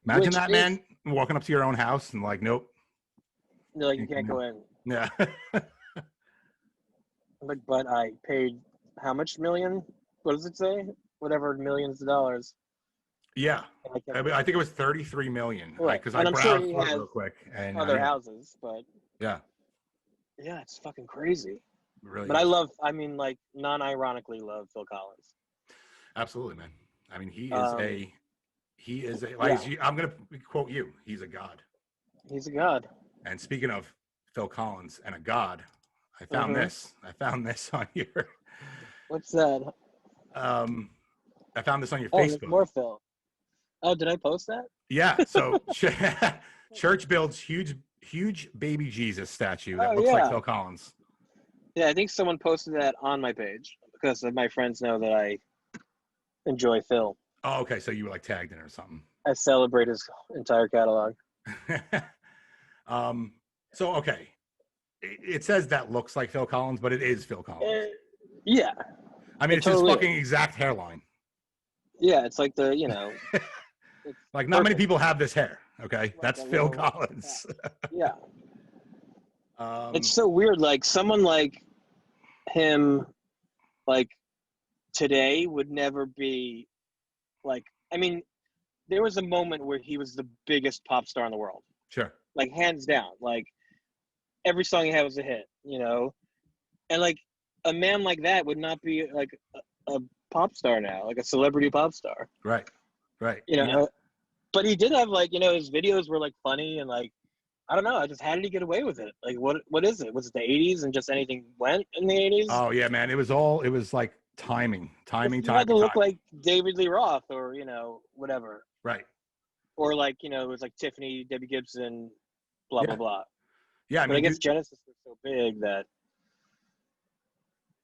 Imagine Which that, man, walking up to your own house and like, nope. They're like, you can't go in. Yeah. Like, but I paid how much million? What does it say? Whatever millions of dollars. Yeah. I think it was 33 million. Right. Because and I I'm sure browsed he through it has real quick. And other houses, but yeah. Yeah, it's fucking crazy. Really. But I mean, like, non-ironically love Phil Collins. Absolutely, man. I mean, he is a like, I'm going to quote you. He's a god. He's a god. And speaking of Phil Collins and a god, I found this on your. What's that? I found this on your There's Facebook. more Phil. Oh, did I post that? Yeah. So church builds huge baby Jesus statue that looks like Phil Collins. Yeah, I think someone posted that on my page because my friends know that I enjoy Phil. Oh, okay. So you were like tagged in it or something. I celebrate his entire catalog. So okay, it says that looks like Phil Collins, but it is Phil Collins. Yeah. I mean, it's totally his fucking exact hairline. Yeah, it's like the like not many people have this hair. Okay, Right, that's that Phil little- Collins. Yeah. It's so weird. Like someone like him, like today would never be like. I mean, there was a moment where he was the biggest pop star in the world, Sure. like hands down. Like every song he had was a hit, you know, and like a man like that would not be like a pop star now, like a celebrity pop star. Right. You know, but he did have like, you know, his videos were like funny and like, I don't know. How did he get away with it? Like, what is it? Was it the 80s and just anything went in the 80s? Oh yeah, man. It was like timing. You had to look like David Lee Roth or, you know, whatever. Right. Or like, you know, it was like Tiffany, Debbie Gibson, blah, blah, blah. Yeah. I But mean, I guess Genesis was so big that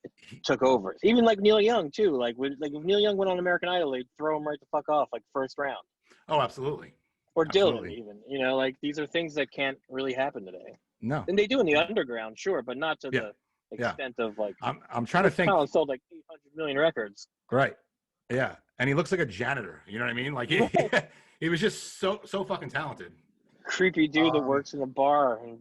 it took over. Even like Neil Young too. Like if Neil Young went on American Idol, they'd throw him right the fuck off, like first round. Oh, absolutely. Or Absolutely. Dylan even. You know, like these are things that can't really happen today. No. And they do in the underground, sure, but not to the extent of like. I'm trying to think. Collins sold like 800 million records. Right. Yeah. And he looks like a janitor. You know what I mean? Like he was just so fucking talented. Creepy dude that works in a bar in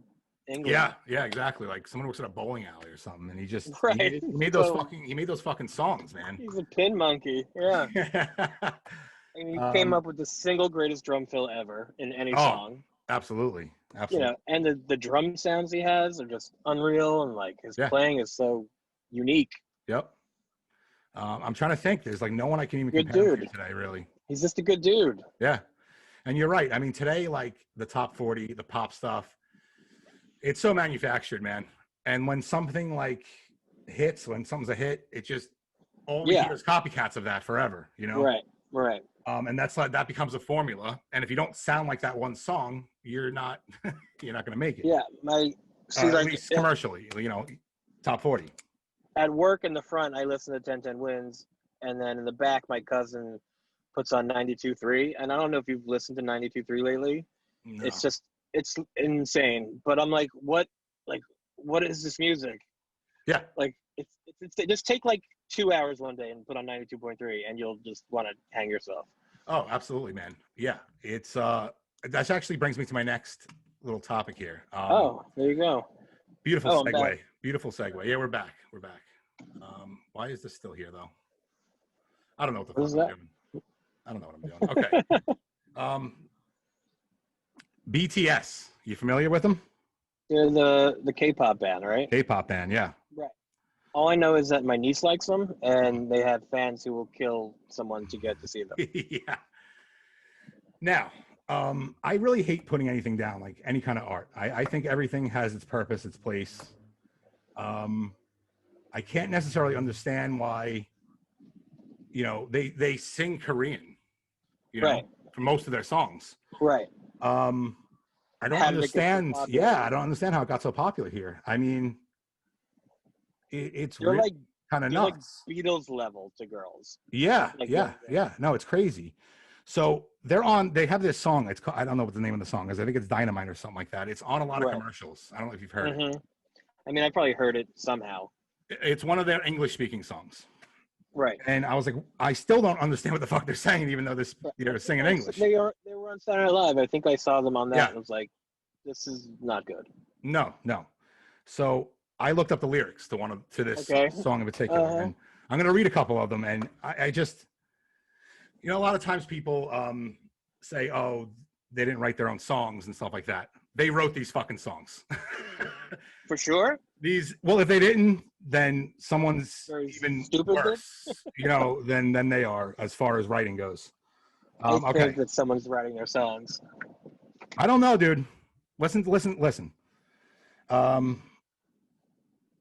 England. Yeah, exactly. Like someone works at a bowling alley or something, and he just Right. he made those fucking songs, man. He's a pin monkey. Yeah. And he came up with the single greatest drum fill ever in any song. Absolutely. You know, and the drum sounds he has are just unreal, and like his playing is so unique. Yep. I'm trying to think. There's like no one I can even compare him to today, really. He's just a good dude. Yeah. And you're right. I mean, today, like the top 40, the pop stuff, it's so manufactured, man. And when something like hits, when something's a hit, it just all we hear is copycats of that forever, you know? Right. And that's like that becomes a formula. And if you don't sound like that one song, you're not going to make it. Yeah, at least commercially, you know, top 40. At work in the front, I listen to 1010 Wins, and then in the back, my cousin puts on 92.3. And I don't know if you've listened to 92.3 lately. No. It's insane. But I'm like, what is this music? Yeah. Like it's just take like 2 hours one day and put on 92.3 and you'll just want to hang yourself. Oh, absolutely, man. Yeah. It's that actually brings me to my next little topic here. There you go. Beautiful segue. Beautiful segue. Yeah, we're back. Why is this still here though? I don't know what the fuck I'm doing. I don't know what I'm doing. Okay. BTS. You familiar with them? They're the K-pop band, right? K-pop band, yeah. Right. All I know is that my niece likes them, and they have fans who will kill someone to get to see them. Yeah. Now, I really hate putting anything down, like any kind of art. I think everything has its purpose, its place. I can't necessarily understand why, you know, they sing Korean, you know, for most of their songs. Right. I don't understand. I don't understand how it got so popular here. I mean, it's they're like kind of He's like nuts. Beatles level to girls. Yeah, Like, yeah. No, it's crazy. So they have this song. It's called, I don't know what the name of the song is. I think it's Dynamite or something like that. It's on a lot of Right. commercials. I don't know if you've heard it. Mm-hmm. I mean, I probably heard it somehow. It's one of their English speaking songs. Right. And I was like, I still don't understand what the fuck they're saying, even though they're singing English. They were on Saturday Night Live. I think I saw them on that. Yeah. And I was like, this is not good. No. So I looked up the lyrics to this song in particular, and I'm going to read a couple of them. And I just, a lot of times people say, oh, they didn't write their own songs and stuff like that. They wrote these fucking songs. For sure. If they didn't, then someone's Very even stupid. worse, than they are as far as writing goes. I think that someone's writing their songs. I don't know, dude. Listen.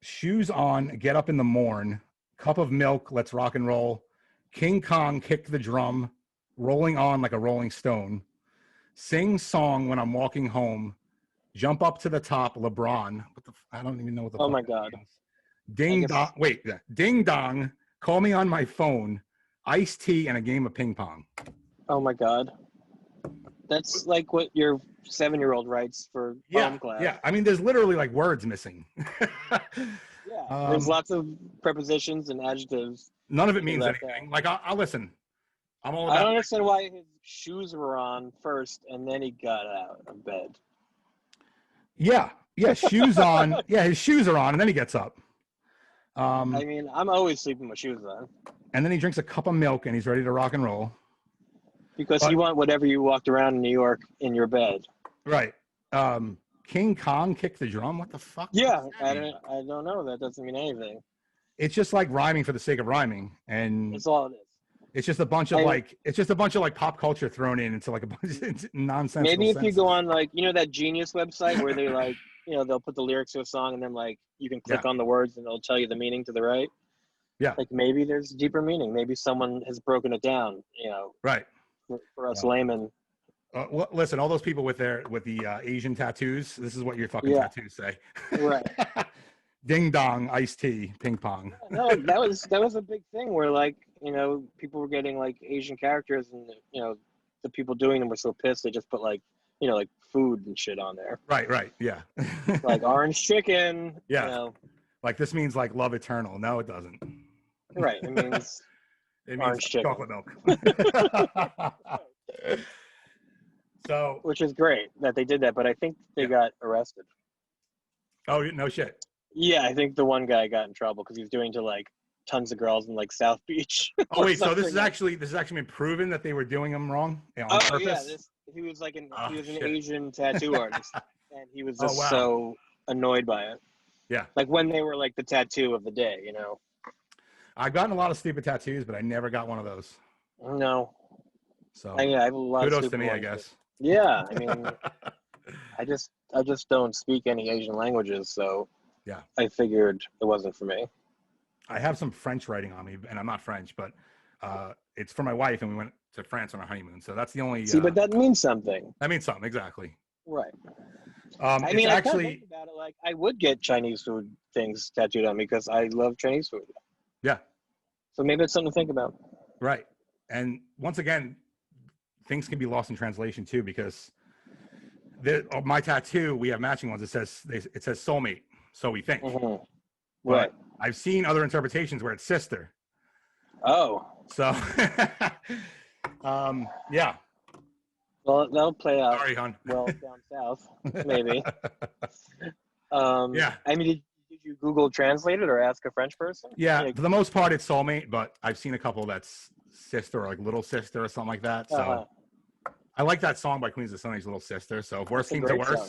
Shoes on, get up in the morn, cup of milk, let's rock and roll. King Kong, kick the drum, rolling on like a rolling stone. Sing song when I'm walking home. Jump up to the top, LeBron. I don't even know what the. Oh fuck my that God. means. Ding dong. Wait, ding dong. Call me on my phone. Iced tea and a game of ping pong. Oh my God. That's like what your 7-year-old writes for prom class. Yeah. I mean, there's literally like words missing. Yeah. There's lots of prepositions and adjectives. None of it means anything. Like, I'll listen. I'm all about. I don't understand why his shoes were on first and then he got out of bed. Yeah, shoes on. Yeah, his shoes are on, and then he gets up. I mean, I'm always sleeping with shoes on. And then he drinks a cup of milk, and he's ready to rock and roll. Because you want whatever you walked around in New York in your bed. Right. King Kong kick the drum. What the fuck? Yeah, I don't know. That doesn't mean anything. It's just like rhyming for the sake of rhyming, and That's all it is. it's just a bunch of pop culture thrown into like a bunch of nonsense. Maybe if you go on that Genius website where they they'll put the lyrics to a song and then you can click on the words and it'll tell you the meaning to the right. Yeah. Like maybe there's deeper meaning. Maybe someone has broken it down. Right. For us laymen. Well, listen, all those people with the Asian tattoos. This is what your fucking tattoos say. Right. Ding dong, iced tea, ping pong. No, that was a big thing where people were getting like Asian characters and the people doing them were so pissed they just put like food and shit on there. Right, yeah. Like orange chicken. Yeah. Like this means like love eternal. No, it doesn't. Right. It means orange chicken. Chocolate milk. So, which is great that they did that, but I think they got arrested. Oh no shit. Yeah, I think the one guy got in trouble because he was doing to like tons of girls in like South Beach. Oh wait, so this is actually been proven that they were doing them wrong on purpose? Yeah, he was like an Asian tattoo artist, and he was just wow. so annoyed by it. Yeah, like when they were like the tattoo of the day, I've gotten a lot of stupid tattoos, but I never got one of those. No. So I have a lot kudos of stupid to me, ones, I guess. Yeah, I mean, I just don't speak any Asian languages, so yeah, I figured it wasn't for me. I have some French writing on me, and I'm not French, but it's for my wife, and we went to France on our honeymoon. So that's the only. See, but that means something. That means something, exactly. Right. I mean, actually, I think about it, like I would get Chinese food things tattooed on me because I love Chinese food. Yeah. So maybe it's something to think about. Right, and once again, things can be lost in translation too, because my tattoo, we have matching ones. It says soulmate, so we think. Mm-hmm. Right. But I've seen other interpretations where it's sister. Oh. So, yeah. Well, that'll play out. Sorry, hon. Well, down south, maybe. Yeah. I mean, did you Google Translate it or ask a French person? Yeah, Like, for the most part, it's soulmate, but I've seen a couple that's sister or like little sister or something like that. So I like that song by Queens of Stone Age, Little Sister. So if worse came to worse, song.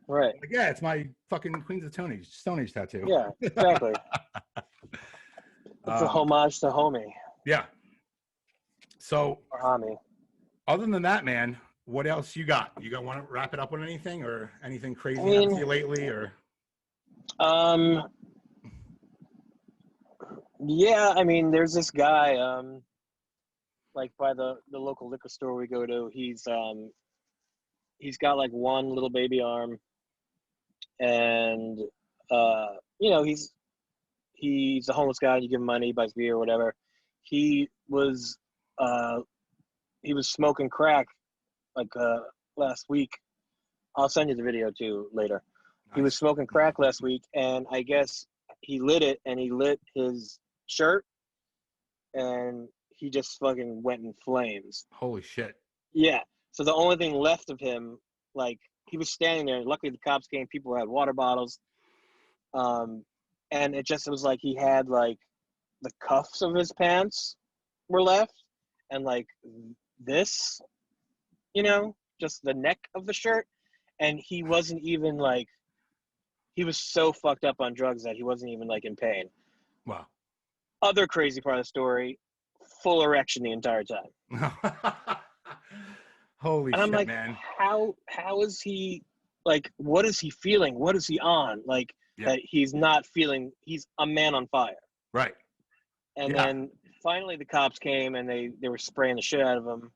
Right? like, yeah, it's my fucking Queens of Stone Age tattoo. Yeah, exactly. It's a homage to Homie. Yeah. So, or Homie. Other than that, man, what else you got? Want to wrap it up with anything or anything crazy happened to you lately, or? Yeah, I mean, there's this guy, like by the local liquor store we go to. He's got like one little baby arm, and he's he's a homeless guy. You give him money, he buys beer or whatever. He was smoking crack like last week. I'll send you the video too later. Nice. He was smoking crack last week, and I guess he lit it, and he lit his shirt, and he just fucking went in flames. Holy shit. Yeah. So the only thing left of him, like, he was standing there. Luckily, the cops came. People had water bottles. And it was like he had, like, the cuffs of his pants were left. And, like, this, just the neck of the shirt. And he wasn't even, like, he was so fucked up on drugs that he wasn't even, like, in pain. Wow. Other crazy part of the story, full erection the entire time. Holy and I'm shit, like, man. How is he, like, what is he feeling? What is he on? Like, that he's not feeling, he's a man on fire. Right. And then finally the cops came and they were spraying the shit out of him.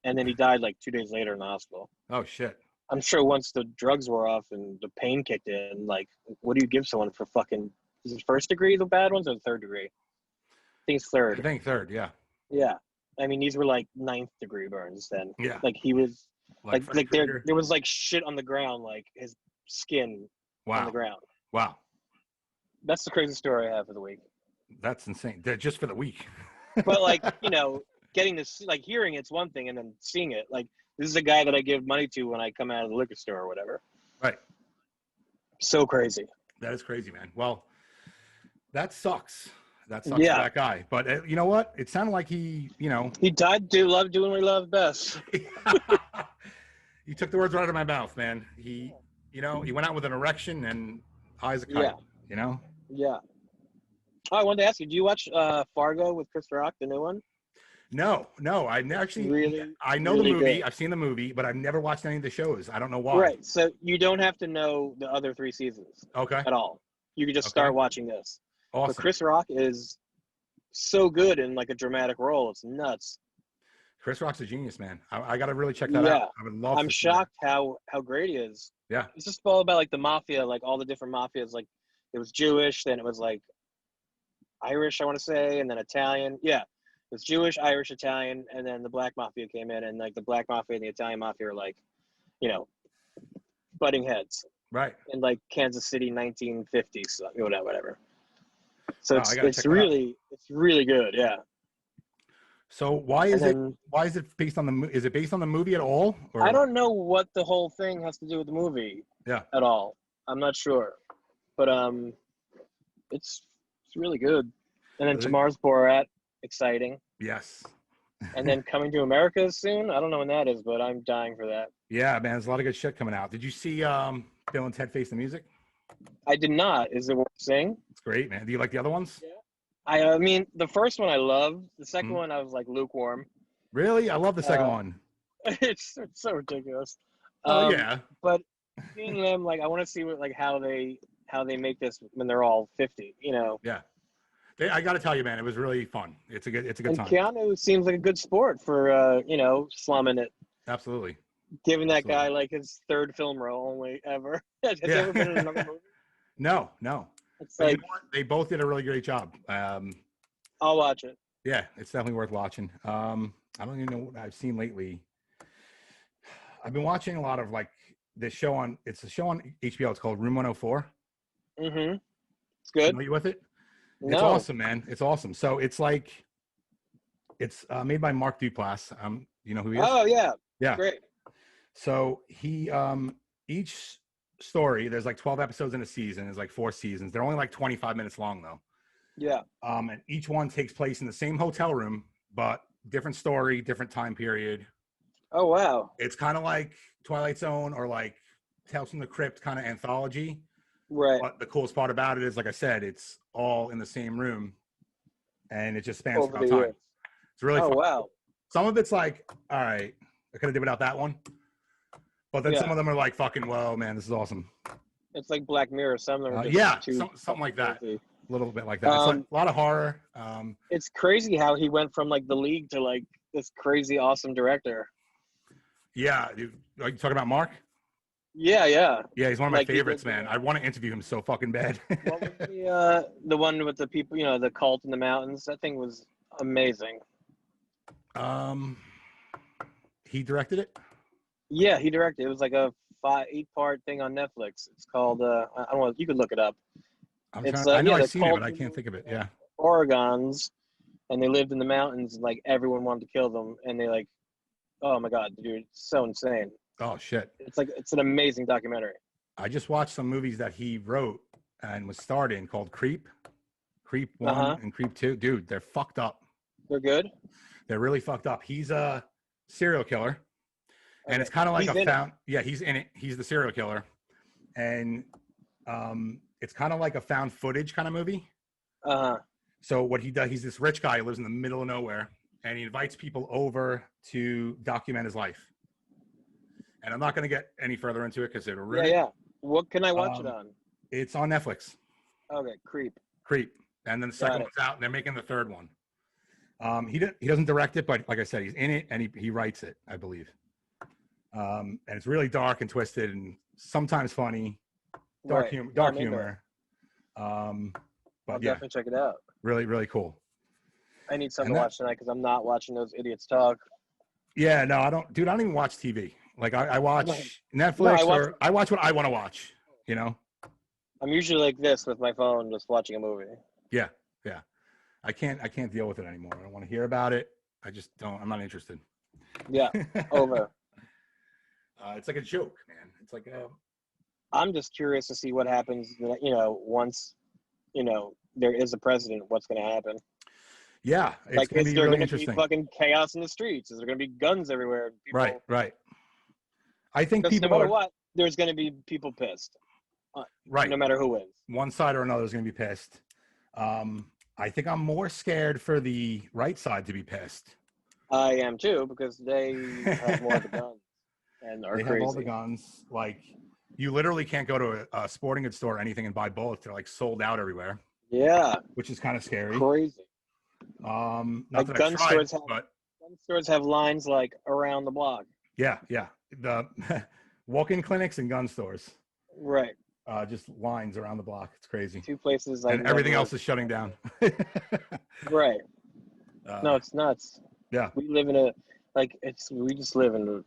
And then he died like 2 days later in the hospital. Oh, shit. I'm sure once the drugs were off and the pain kicked in, like, what do you give someone for fucking, is it first degree the bad ones or the third degree? I think it's third. I think third, yeah. Yeah. I mean, these were like 9th degree burns then. Yeah. Like he was, like Trigger. there was like shit on the ground, like his skin on the ground. Wow. That's the crazy story I have for the week. That's insane. Just for the week. But like, getting this, like hearing it's one thing and then seeing it, like this is a guy that I give money to when I come out of the liquor store or whatever. Right. So crazy. That is crazy, man. Well, that sucks. That sucks for that guy. But you know what? It sounded like he died doing what he loved best. You took the words right out of my mouth, man. He went out with an erection and high as a kite, Yeah. Oh, I wanted to ask you, do you watch Fargo with Chris Rock, the new one? No. I actually I know the movie. Good. I've seen the movie, but I've never watched any of the shows. I don't know why. Right. So you don't have to know the other 3 seasons. Okay. At all. You can just start watching this. Awesome. But Chris Rock is so good in like a dramatic role. It's nuts. Chris Rock's a genius, man. I got to really check that out. I would love. I'm shocked how great he is. Yeah. It's just all about like the mafia, like all the different mafias. Like it was Jewish, then it was like Irish, I want to say, and then Italian. Yeah. It was Jewish, Irish, Italian, and then the black mafia came in, and like the black mafia and the Italian mafia are like, butting heads. Right. In like Kansas City, 1950s, whatever. So it's really good, yeah. So why is it based on the? Is it based on the movie at all? Or? I don't know what the whole thing has to do with the movie. Yeah. At all, I'm not sure, but it's really good. And then tomorrow's Borat, exciting. Yes. And then Coming to America soon. I don't know when that is, but I'm dying for that. Yeah, man, there's a lot of good shit coming out. Did you see Bill and Ted Face the Music? I did not. Is it worth seeing? It's great, man. Do you like the other ones? Yeah. I mean, the first one I loved. The second one I was like lukewarm. Really? I love the second one. It's so ridiculous. Yeah. But seeing them, like, I want to see how they make this when they're all 50. Yeah. I got to tell you, man, it was really fun. It's a good time. Keanu seems like a good sport for slumming it. Absolutely. Giving that guy like his 3rd film role only ever. Has he ever been in another movie? No. It's like, they both did a really great job. I'll watch it. Yeah, it's definitely worth watching. I don't even know what I've seen lately. I've been watching a lot of like this show on. It's a show on HBO. It's called Room 104. Mm-hmm. It's good. Familiar with it? No. It's awesome, man. It's awesome. So it's like it's made by Mark Duplass. You know who he is? Oh yeah. Yeah. Great. So he each story, there's like 12 episodes in a season. There's like 4 seasons. They're only like 25 minutes long though. Yeah. And each one takes place in the same hotel room, but different story, different time period. Oh wow. It's kind of like Twilight Zone or like Tales from the Crypt kind of anthology. Right. But the coolest part about it is, like I said, it's all in the same room, and it just spans throughout time. Years. It's really fun. Wow. Some of it's like, all right, I could have did without that one. But then some of them are like, fucking, whoa, man, this is awesome. It's like Black Mirror. Some of them are something like that. A little bit like that. It's like a lot of horror. It's crazy how he went from like The League to like this crazy awesome director. Yeah, dude. Are you talking about Mark? Yeah, yeah. Yeah, he's one of my Like, he did favorites, man. I want to interview him so fucking bad. What was the one with the people, the cult in the mountains? That thing was amazing. He directed it. Yeah, he directed. It was like a 8-part thing on Netflix. It's called I don't know. You could look it up. I know I've the seen it, cult but I in can't think of it. Yeah. Oregons, and they lived in the mountains, and like everyone wanted to kill them, and they like, oh my god, dude, it's so insane. Oh shit. It's an amazing documentary. I just watched some movies that he wrote and was starred in called Creep 1 and Creep 2. Dude, they're fucked up. They're good. They're really fucked up. He's a serial killer, and it's kind of like he's in it. He's the serial killer, and it's kind of like a found footage kind of movie. So what he does, he's this rich guy who lives in the middle of nowhere, and he invites people over to document his life. And I'm not going to get any further into it because it'll ruin it. Yeah. What can I watch it on? It's on Netflix. Okay, Creep. And then the second one's out, and they're making the third one. He doesn't direct it, but like I said, he's in it, and he writes it, I believe. And it's really dark and twisted and sometimes funny. Dark humor. I'll definitely check it out. Really, really cool. I need something to watch tonight because I'm not watching those idiots talk. Yeah, no, I don't even watch TV. Like I watch Netflix I watch what I want to watch, I'm usually like this with my phone, just watching a movie. Yeah. I can't deal with it anymore. I don't want to hear about it. I just don't. I'm not interested. Yeah, over. It's like a joke, man. It's like I'm just curious to see what happens, once, there is a president, what's going to happen. Yeah, it's like, going to be really interesting. Be fucking chaos in the streets? Is there going to be guns everywhere? Right. I think people, no matter what, there's going to be people pissed. Right. No matter who wins. One side or another is going to be pissed. I think I'm more scared for the right side to be pissed. I am too, because they have more of the guns and are they crazy. Have all the guns. Like, you literally can't go to a sporting goods store or anything and buy bullets. They're like sold out everywhere. Yeah. Which is kind of scary. Crazy. Not that gun stores have lines like around the block. Yeah. The walk-in clinics and gun stores. Right. Just lines around the block. It's crazy. 2 places. And everything else is shutting down. Right. No, it's nuts. Yeah. We live in we just live in a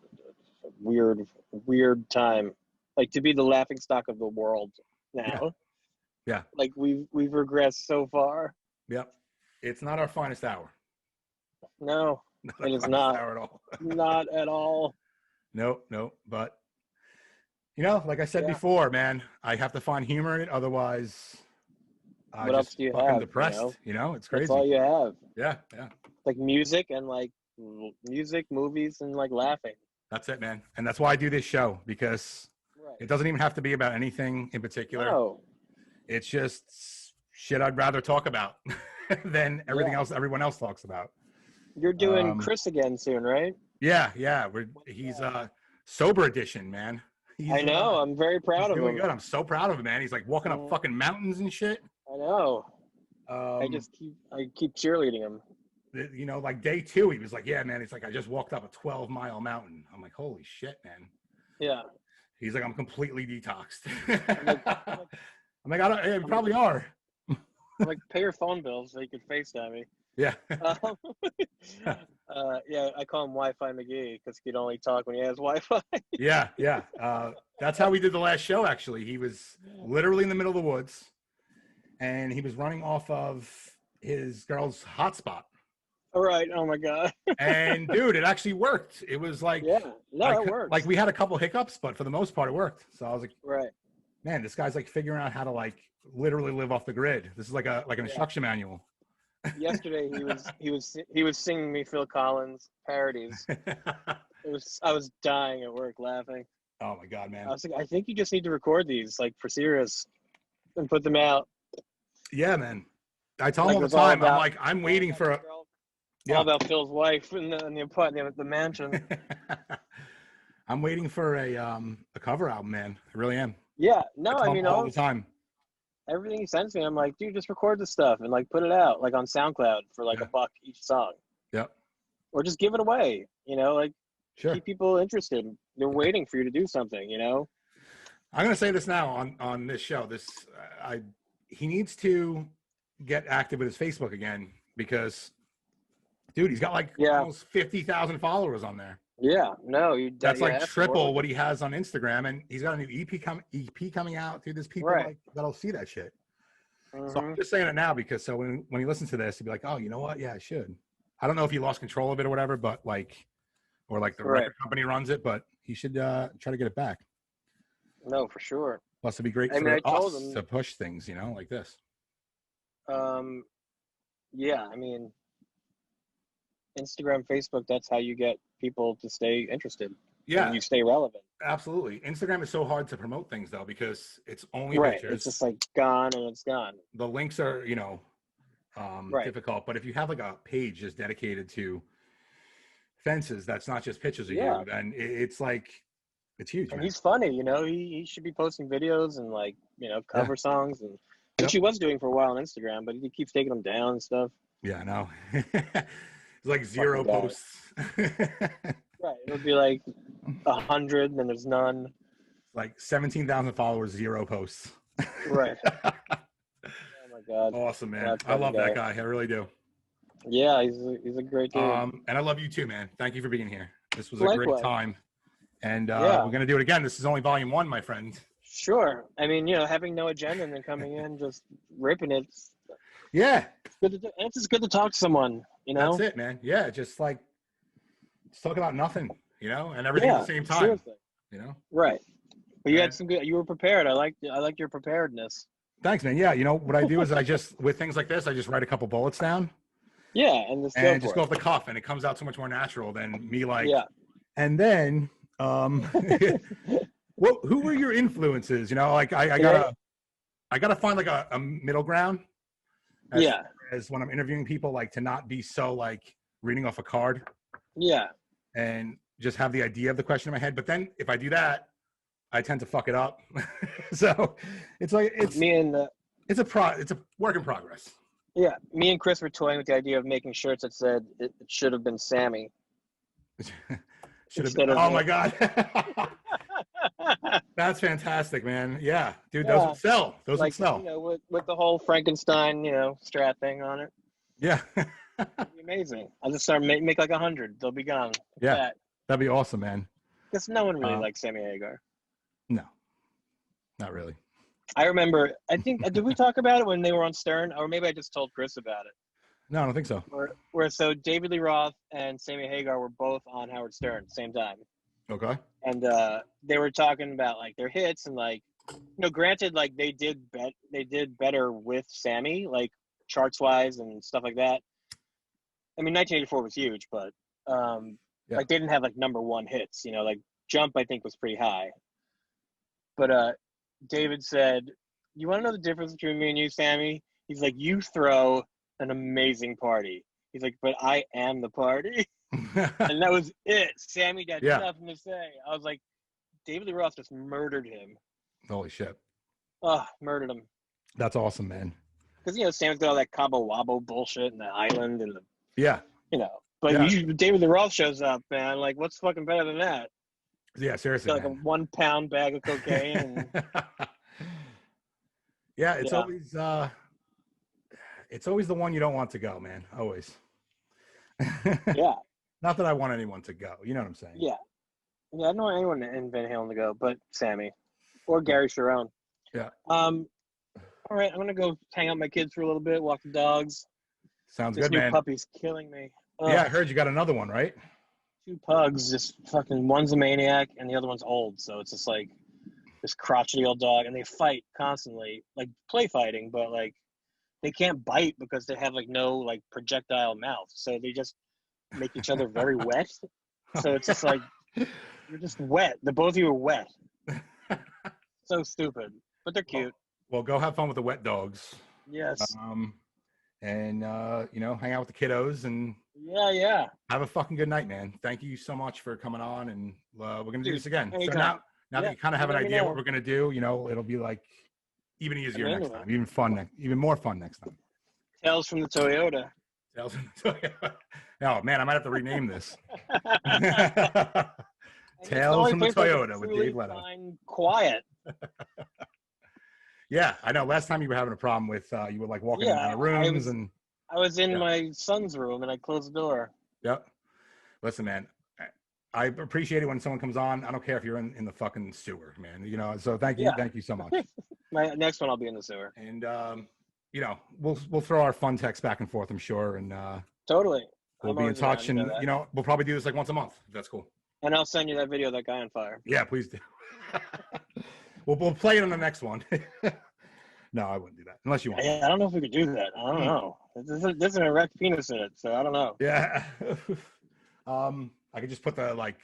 weird time. Like, to be the laughing stock of the world now. Yeah. Like, we've regressed so far. Yep. It's not our finest hour. No, it is not. Hour at all. Not at all. Nope. But, like I said before, man, I have to find humor in it. Otherwise, what else do you have? Depressed. It's crazy. That's all you have. Yeah. Like music and movies and like laughing. That's it, man. And that's why I do this show, because it doesn't even have to be about anything in particular. No. It's just shit I'd rather talk about than everything else everyone else talks about. You're doing Chris again soon, right? Yeah. He's sober edition, man. I know. I'm very proud of him. Good. I'm so proud of him, man. He's like walking up fucking mountains and shit. I know. I keep cheerleading him. Like day 2, he was like, "Yeah, man." It's like, "I just walked up a 12-mile mountain." I'm like, "Holy shit, man." Yeah. He's like, "I'm completely detoxed." I'm like, "You probably are." I'm like, pay your phone bill so you can FaceTime me. Yeah. Yeah, I call him Wi-Fi McGee because he'd only talk when he has Wi-Fi. Yeah. That's how we did the last show, actually. He was literally in the middle of the woods, and he was running off of his girl's hotspot. All right. Oh, my God. And, dude, it actually worked. It was like, it worked. Like, we had a couple hiccups, but for the most part, it worked. So I was like, right. Man, this guy's like figuring out how to like literally live off the grid. This is like an instruction manual. Yesterday he was singing me Phil Collins parodies. I was dying at work laughing. Oh my God, man. I was like, I think you just need to record these like for serious and put them out. Yeah, man. I tell him all the time. I'm like, I'm waiting for a. All about Phil's wife in the apartment, the mansion. I'm waiting for a cover album, man. I really am. Yeah, no, I mean all the time. Everything he sends me, I'm like, dude, just record this stuff and like put it out like on SoundCloud for like $1 each song. Yep. Or just give it away, like sure. Keep people interested. They're waiting for you to do something, I'm gonna say this now on this show. He needs to get active with his Facebook again because, dude, he's got like almost 50,000 followers on there. Yeah, no, That's like triple what he has on Instagram, and he's got a new EP coming out. Dude, there's people like that'll see that shit. So I'm just saying it now because so when he listens to this, he'll be like, oh, you know what? Yeah, I should. I don't know if he lost control of it or whatever, but like, or like the record company runs it, but he should try to get it back. No, for sure. Plus, it'd be great for us to push things, like this. Yeah, I mean, Instagram, Facebook, that's how you get people to stay interested. Yeah. And you stay relevant. Absolutely. Instagram is so hard to promote things, though, because it's only pictures. It's just like gone and it's gone. The links are, difficult. But if you have like a page just dedicated to fences, that's not just pictures of you, then it's like, it's huge. And he's funny, he should be posting videos and like, cover songs and which he was doing for a while on Instagram, but he keeps taking them down and stuff. Yeah, I know. It's like 0 posts. Right. It would be like 100 and then there's none. Like 17,000 followers, 0 posts. Right. Oh my God. Awesome, man. I love that guy. I really do. Yeah, he's a great dude. And I love you too, man. Thank you for being here. This was a great time. And we're going to do it again. This is only volume 1, my friend. Sure. I mean, having no agenda and then coming in, just ripping it. Yeah. It's good to do. And it's just good to talk to someone, That's it, man. Yeah. Just talk about nothing, and everything at the same time, seriously. Right. But you had you were prepared. I like your preparedness. Thanks, man. Yeah. What I do is with things like this, I just write a couple bullets down. Yeah. And just go off the cuff, and it comes out so much more natural than me and then, who were your influences? I gotta find like a middle ground. As when I'm interviewing people, like to not be so like reading off a card. Yeah. And just have the idea of the question in my head. But then if I do that, I tend to fuck it up. So it's like it's a work in progress. Yeah. Me and Chris were toying with the idea of making shirts that said it should have been Sammy. Should have been. Oh my God. That's fantastic, man. Yeah, dude, those would sell. Those would sell. With the whole Frankenstein, strat thing on it. Yeah. It'd be amazing. I'll just start make like 100. They'll be gone. Yeah, that'd be awesome, man. Because no one really likes Sammy Hagar. No, not really. I remember. I think did we talk about it when they were on Stern, or maybe I just told Chris about it. No, I don't think so. Where so David Lee Roth and Sammy Hagar were both on Howard Stern at the same time. Okay. And they were talking about like their hits and like, granted, like they did better with Sammy, like charts wise and stuff like that. I mean, 1984 was huge, but like they didn't have like #1 hits. Like Jump I think was pretty high. But David said, "You want to know the difference between me and you, Sammy?" He's like, "You throw an amazing party." He's like, "But I am the party." And that was it. Sammy got nothing to say. I was like, David Lee Roth just murdered him. Holy shit. Oh, murdered him. That's awesome, man. Because, Sammy's got all that Cabo Wabo bullshit and the island and the... Yeah. But David Lee Roth shows up, man. Like, what's fucking better than that? Yeah, seriously, like a 1 pound bag of cocaine. And... it's always the one you don't want to go, man. Always. Yeah. Not that I want anyone to go. You know what I'm saying? Yeah. Yeah, I don't want anyone in Van Halen to go, but Sammy. Or Gary Sharon. Yeah. All right, I'm going to go hang out with my kids for a little bit, walk the dogs. Sounds good, man. This new puppy's killing me. Yeah, I heard you got another one, right? 2 pugs, just fucking, one's a maniac and the other one's old. So it's just like this crotchety old dog. And they fight constantly, like play fighting, but like they can't bite because they have like no like projectile mouth. So they just make each other very wet. So it's just like, you're just wet. The both of you are wet. So stupid, but they're cute. Well, go have fun with the wet dogs. Yes. And hang out with the kiddos and have a fucking good night, man. Thank you so much for coming on, and we're gonna do this again. Anytime. So now that you kind of have an idea what we're gonna do, it'll be like even easier next time, even more fun next time. Tales from the Toyota. Tales from the Toyota. Oh man, I might have to rename this. Tales from the Toyota with Dave Leto. Quiet Yeah, I know. Last time you were having a problem with you were like walking in and out of rooms and. I was in Yeah. my son's room and I closed the door. Yep. Listen, man. I appreciate it when someone comes on. I don't care if you're in the fucking sewer, man. You know. So thank you, Yeah. thank you so much. My next one, I'll be in the sewer. And you know, we'll throw our fun texts back and forth, I'm sure, and Totally. we'll I'm be in always down, touch. you know And that. you know, we'll probably do this like once a month. If that's cool. And I'll send you that video of that guy on fire. Yeah, please do. we'll play it on the next one. No, I wouldn't do that unless you want. Yeah, I don't know if we could do that. I don't know. There's an erect penis in it, so I don't know. Yeah. I could just put the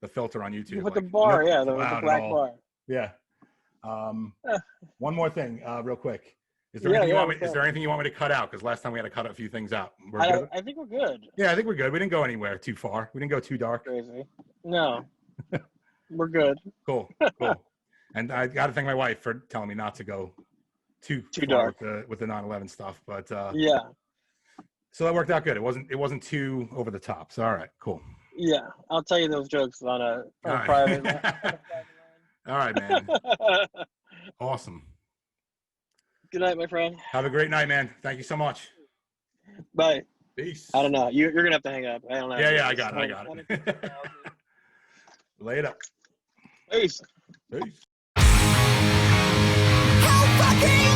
filter on YouTube. You put the like, bar, no yeah, the cloud at black all. bar. Yeah. One more thing, real quick. Is there Yeah, anything yeah, you want me, sure. is there anything you want me to cut out? Because last time we had to cut a few things out. We're good? I think we're good. Yeah, I think we're good. We didn't go anywhere too far. We didn't go too dark. Crazy. No. We're good. Cool. And I got to thank my wife for telling me not to go too far dark with the 9/11 stuff. But Yeah. so that worked out good. It wasn't too over the top. So all right, cool. Yeah. I'll tell you those jokes on a All right. private line. All right, man. Awesome. Good night, my friend. Have a great night, man. Thank you so much. Bye. Peace. I don't know. You're gonna have to hang up. I don't know. Yeah, I got it. Later. Peace. Peace. Hell fucking